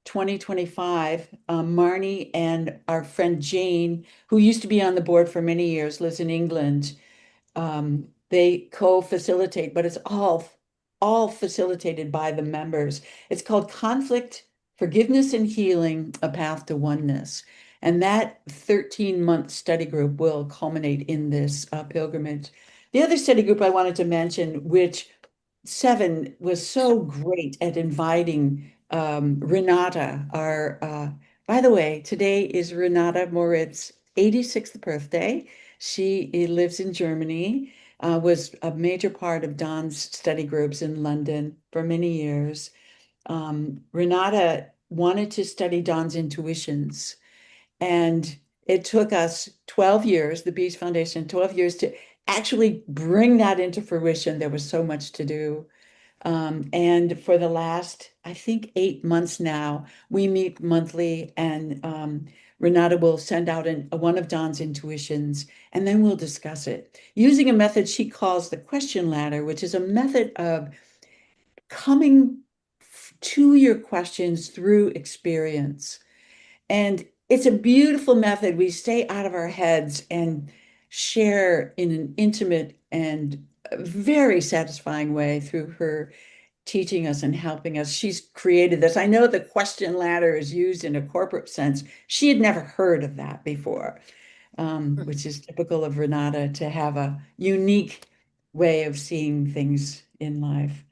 2025, Marnie and our friend Jane, who used to be on the board for many years, lives in England. They co-facilitate, but it's all facilitated by the members. It's called Conflict, Forgiveness and Healing, A Path to Oneness. And that 13-month study group will culminate in this pilgrimage. The other study group I wanted to mention, which Sevn was so great at inviting Renata, by the way, today is Renata Moritz's 86th birthday. She lives in Germany, was a major part of Don's study groups in London for many years. Renata wanted to study Don's intuitions, and it took us 12 years, the Beads Foundation, 12 years to actually bring that into fruition. There was so much to do. And for the last, I think, 8 months now, we meet monthly, and Renata will send out one of Don's intuitions, and then we'll discuss it using a method she calls the question ladder, which is a method of coming to your questions through experience. And it's a beautiful method. We stay out of our heads and share in an intimate and very satisfying way through her teaching us and helping us. She's created this. I know the question ladder is used in a corporate sense. She had never heard of that before, which is typical of Renata to have a unique way of seeing things in life.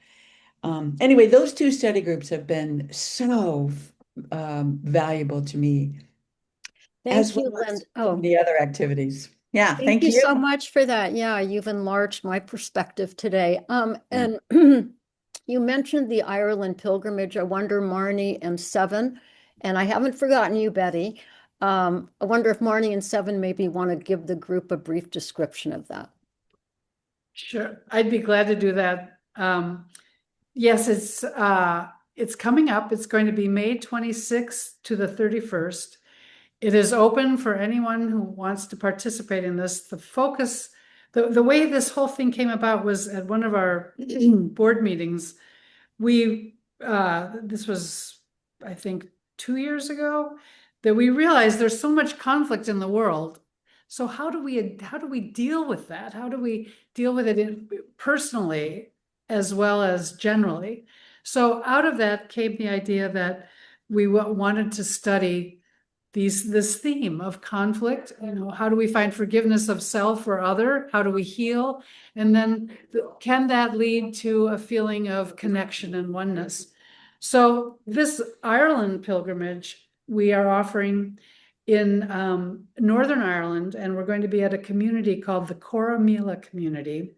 Anyway, those two study groups have been so valuable to me, as Thank you, well as Linda. Oh, the other activities. Yeah, thank thank you you. so much for that. Yeah, you've enlarged my perspective today. And you mentioned the Ireland pilgrimage. I wonder, Marnie and Sevn, and I haven't forgotten you, Betty. I wonder if Marnie and Sevn maybe want to give the group a brief description of that. Sure, I'd be glad to do that. Yes, it's coming up. It's going to be May 26th to the 31st. It is open for anyone who wants to participate in this. The focus, the way this whole thing came about was at one of our board meetings. This was, I think, 2 years ago, that we realized there's so much conflict in the world. So how do we deal with that? How do we deal with it personally as well as generally? So out of that came the idea that we wanted to study this theme of conflict. How do we find forgiveness of self or other? How do we heal? And then can that lead to a feeling of connection and oneness? So this Ireland pilgrimage we are offering in Northern Ireland, and we're going to be at a community called the Coromila community.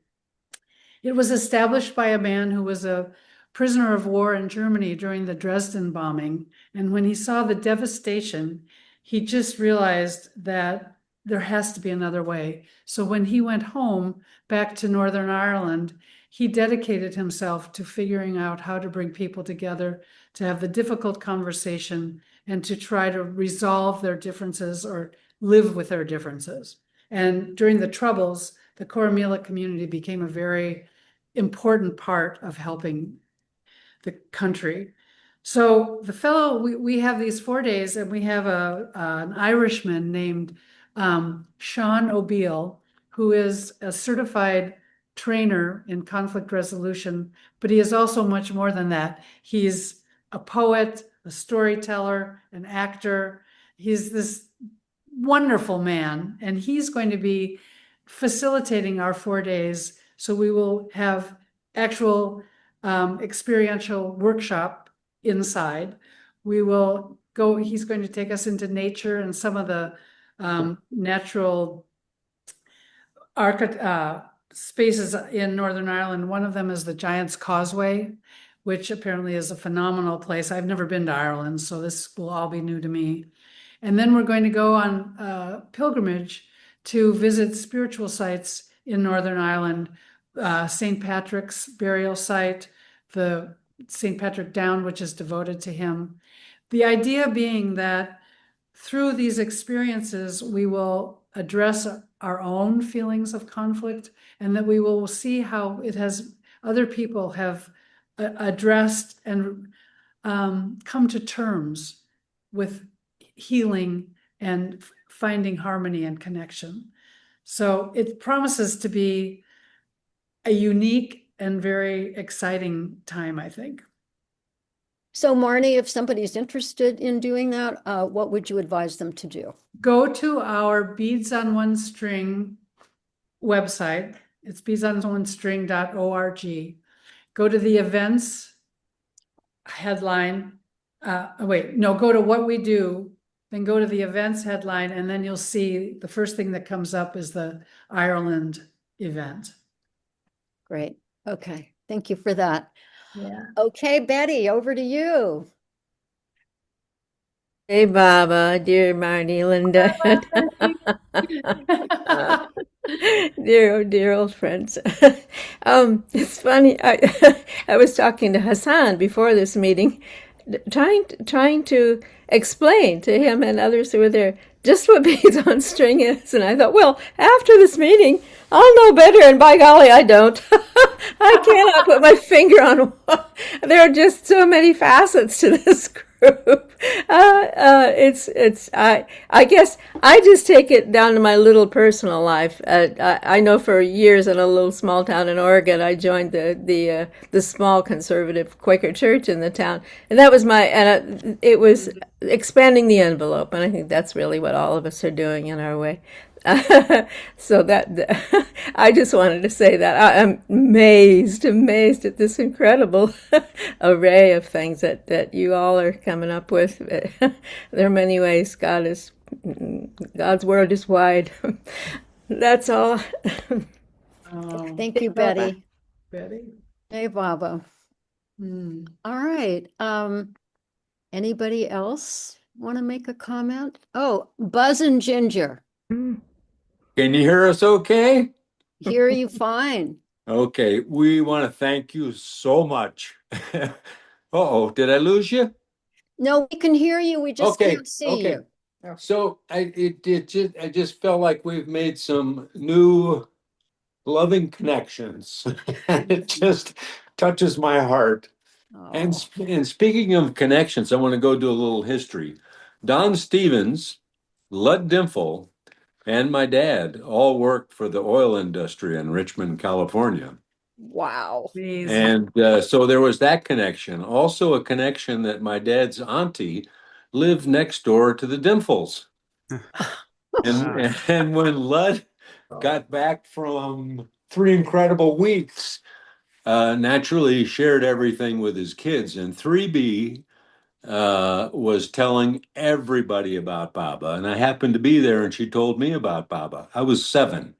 It was established by a man who was a prisoner of war in Germany during the Dresden bombing. And when he saw the devastation, he just realized that there has to be another way. So when he went home back to Northern Ireland, he dedicated himself to figuring out how to bring people together, to have the difficult conversation, and to try to resolve their differences or live with their differences. And during the Troubles, the Coromila community became a very important part of helping the country. So the fellow, we have these 4 days, and we have an Irishman named Sean O'Beal, who is a certified trainer in conflict resolution, but he is also much more than that. He's a poet, a storyteller, an actor. He's this wonderful man, and he's going to be facilitating our 4 days. So we will have actual experiential workshop inside. We will go, he's going to take us into nature and some of the natural spaces in Northern Ireland. One of them is the Giant's Causeway, which apparently is a phenomenal place. I've never been to Ireland, so this will all be new to me. And then we're going to go on a pilgrimage to visit spiritual sites in Northern Ireland, St. Patrick's burial site, the St. Patrick Down, which is devoted to him. The idea being that through these experiences, we will address our own feelings of conflict, and that we will see how it has, other people have addressed and come to terms with healing and finding harmony and connection. So it promises to be a unique and very exciting time, I think. So Marnie, if somebody's interested in doing that, what would you advise them to do? Go to our Beads on One String website. It's beadsononestring.org. Go to the events headline. Go to what we do, then go to the events headline, and then you'll see the first thing that comes up is the Ireland event. Great. Okay. Thank you for that. Yeah. Okay, Betty, over to you. Hey, Baba, dear Marnie, Linda. Dear old friends. It's funny. I was talking to Hassan before this meeting, trying to explain to him and others who were there just what beads on string is. And I thought, well, after this meeting, I'll know better. And by golly, I don't. I cannot put my finger on what. There are just so many facets to this group. I guess I just take it down to my little personal life. I know for years in a little small town in Oregon, I joined the small conservative Quaker church in the town, and that was it was expanding the envelope, and I think that's really what all of us are doing in our way. So that I just wanted to say that I'm amazed at this incredible array of things that you all are coming up with. There are many ways God's world is wide. That's all. Thank you, Betty. Betty. Hey, Baba. All right. Anybody else want to make a comment? Oh, Buzz and Ginger. Can you hear us okay? Hear you fine. Okay, we want to thank you so much. Uh-oh, did I lose you? No, we can hear you. We just Okay, can't see okay. you. So I just felt like we've made some new loving connections. And it just touches my heart. And speaking of connections, I want to go do a little history. Don Stevens, Lud Dimple, and my dad all worked for the oil industry in Richmond, California. Wow. And so there was that connection. Also a connection that my dad's auntie lived next door to the Dimples. And when Lud got back from 3 incredible weeks, naturally he shared everything with his kids. And 3B was telling everybody about Baba, and I happened to be there, and she told me about Baba. I was 7.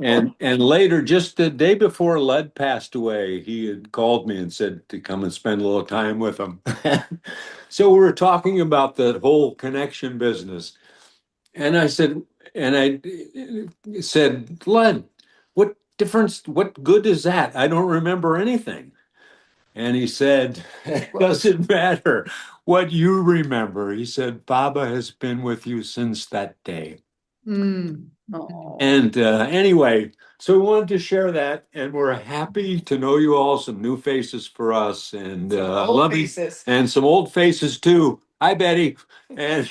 And later, just the day before Led passed away, he had called me and said to come and spend a little time with him. So we were talking about the whole connection business. And I said, Led, what difference, what good is that? I don't remember anything. And he said, it doesn't matter what you remember. He said, Baba has been with you since that day. Oh. And anyway, so we wanted to share that, and we're happy to know you all. Some new faces for us, and love you, and some old faces too. Hi, Betty, and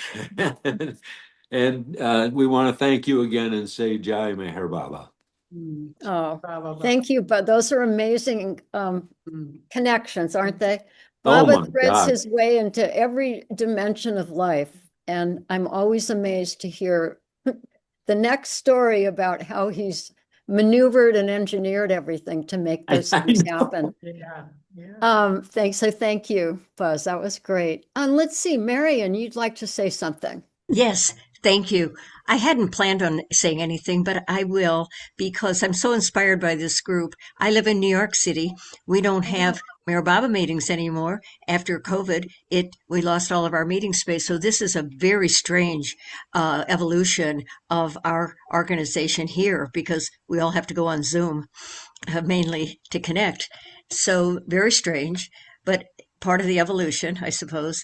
and we want to thank you again and say Jai Meher Baba. Oh, thank you. But those are amazing connections, aren't they? Oh Baba my threads God. his way into every dimension of life. And I'm always amazed to hear the next story about how he's maneuvered and engineered everything to make those things happen. Thanks. So thank you, Buzz. That was great. And let's see, Marion, you'd like to say something. Yes, thank you. I hadn't planned on saying anything, but I will because I'm so inspired by this group. I live in New York City. We don't have Mayor Baba meetings anymore. After COVID, we lost all of our meeting space. So this is a very strange evolution of our organization here because we all have to go on Zoom mainly to connect. So very strange, but part of the evolution, I suppose.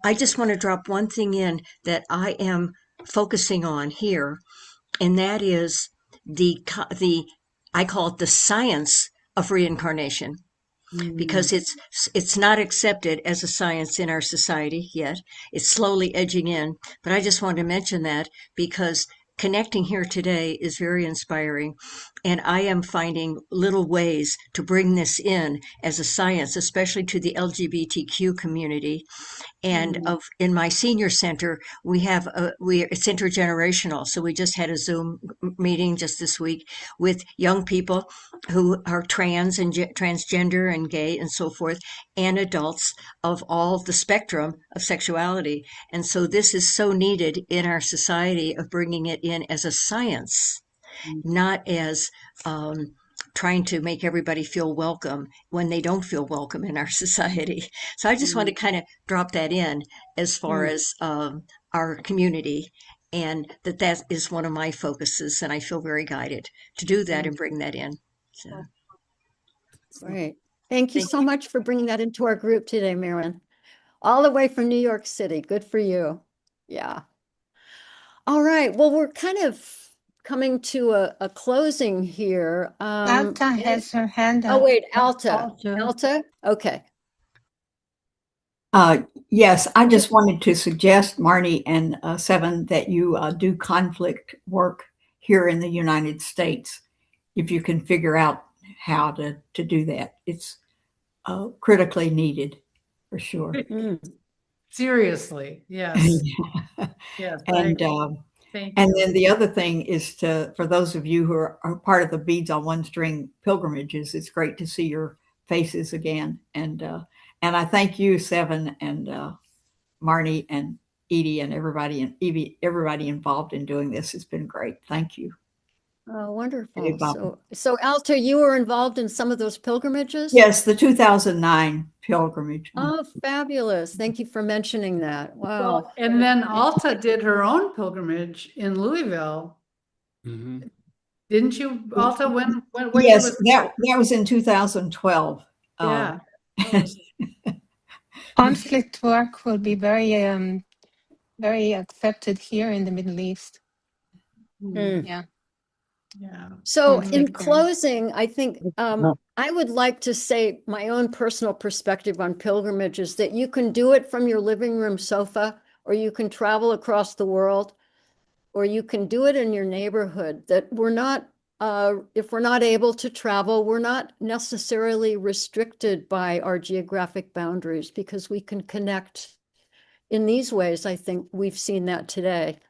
I just want to drop one thing in that I am focusing on here, and that is the I call it the science of reincarnation because it's not accepted as a science in our society yet. It's slowly edging in, but I just wanted to mention that because connecting here today is very inspiring, and I am finding little ways to bring this in as a science, especially to the LGBTQ community. And in my senior center, it's intergenerational. So we just had a Zoom meeting just this week with young people who are trans and transgender and gay and so forth, and adults of all the spectrum of sexuality. And so this is so needed in our society of bringing it in as a science, not as trying to make everybody feel welcome when they don't feel welcome in our society. So I just want to kind of drop that in as far as our community, and that is one of my focuses, and I feel very guided to do that and bring that in. So. Great. Thank you so much for bringing that into our group today, Marilyn. All the way from New York City. Good for you. Yeah. All right. Well, we're kind of coming to a closing here. Alta has her hand Oh, up. wait, Alta. Alta? Okay. Yes, I just wanted to suggest, Marnie and Sevn, that you do conflict work here in the United States, if you can figure out how to do that. It's critically needed, for sure. Seriously, yes. Yes. And Thank and you. then the other thing is for those of you who are part of the Beads on One String pilgrimages, it's great to see your faces again. And I thank you, Sevn, and Marnie and Edie and everybody and Evie, everybody involved in doing this. It's been great. Thank you. Oh, wonderful. So Alta, you were involved in some of those pilgrimages? Yes, the 2009 pilgrimage. Oh, fabulous. Thank you for mentioning that. Wow. Well, and then Alta did her own pilgrimage in Louisville. Didn't you, Alta? What year Yes, was that was in 2012. Yeah. Conflict work will be very accepted here in the Middle East. Yeah. Yeah. So in closing, I think I would like to say my own personal perspective on pilgrimages, that you can do it from your living room sofa, or you can travel across the world, or you can do it in your neighborhood. That we're not, if we're not able to travel, we're not necessarily restricted by our geographic boundaries, because we can connect in these ways. I think we've seen that today.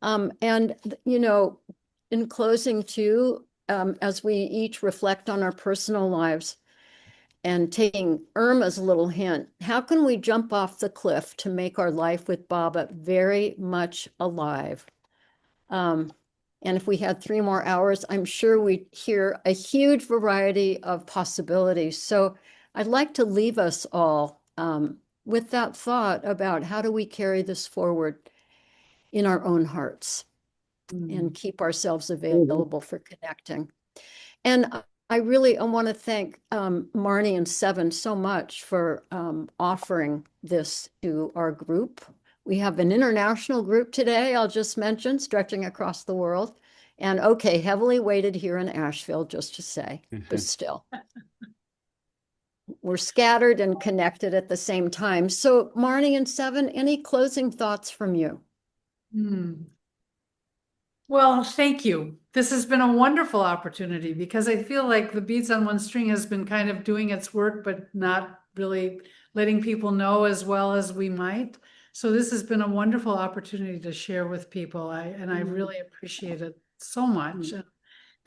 And, you know, in closing too, as we each reflect on our personal lives, And taking Irma's little hint, how can we jump off the cliff to make our life with Baba very much alive? And if we had 3 more hours, I'm sure we'd hear a huge variety of possibilities. So I'd like to leave us all with that thought about how do we carry this forward in our own hearts and keep ourselves available for connecting. And I want to thank Marnie and Sevn so much for offering this to our group. We have an international group today, I'll just mention, stretching across the world. And okay, heavily weighted here in Asheville, just to say, but still. We're scattered and connected at the same time. So Marnie and Sevn, any closing thoughts from you? Well, thank you. This has been a wonderful opportunity because I feel like the Beads on One String has been kind of doing its work, but not really letting people know as well as we might. So this has been a wonderful opportunity to share with people. I really appreciate it so much. And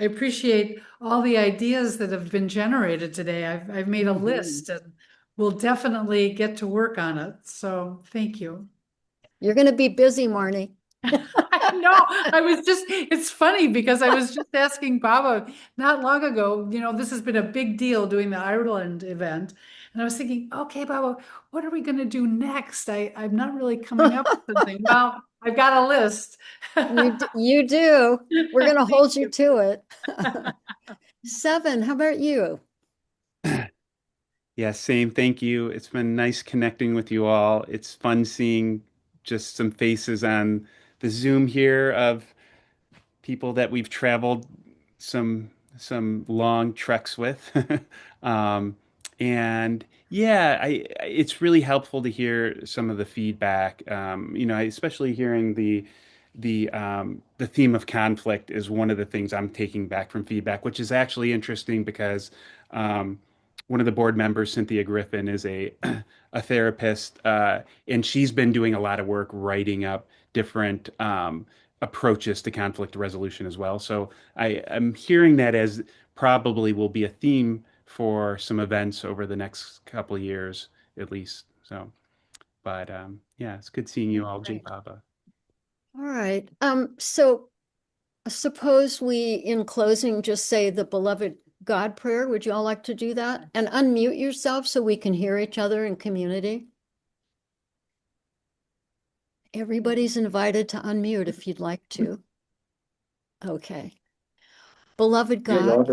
I appreciate all the ideas that have been generated today. I've made a list and we'll definitely get to work on it. So thank you. You're going to be busy, Marnie. No, it's funny because I was just asking Baba not long ago, this has been a big deal doing the Ireland event. And I was thinking, okay, Baba, what are we going to do next? I'm not really coming up with something. Well, I've got a list. You do. We're going to hold you to it. Sevn, how about you? Yeah, same. Thank you. It's been nice connecting with you all. It's fun seeing just some faces on the Zoom here of people that we've traveled some long treks with. And yeah, it's really helpful to hear some of the feedback. Especially hearing the theme of conflict is one of the things I'm taking back from feedback, which is actually interesting because one of the board members, Cynthia Griffin, is a a therapist, and she's been doing a lot of work writing up different approaches to conflict resolution as well. So I'm hearing that as probably will be a theme for some events over the next couple of years, at least. So, but yeah, it's good seeing you all, J Papa. All right. So suppose we, in closing, just say the beloved God prayer. Would you all like to do that? And unmute yourself so we can hear each other in community. Everybody's invited to unmute if you'd like to. Okay. Beloved God,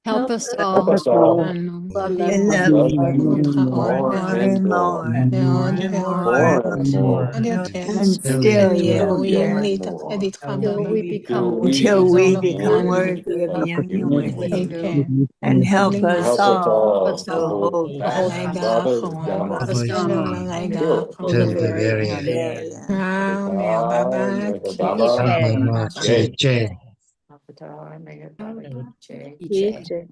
help us Help all us all love to you love more you More more and more and more and and more and more, and and still still yet yet more more, till we become until worthy we of become union worthy of union with you. Okay. And help us Help us all all us to all hold fast Baba's hold Dhamma fast on till till the the very very end. end. Baba Jai. Ki Jai.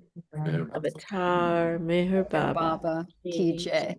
Avatar, Meher Baba. Baba Ki Jai.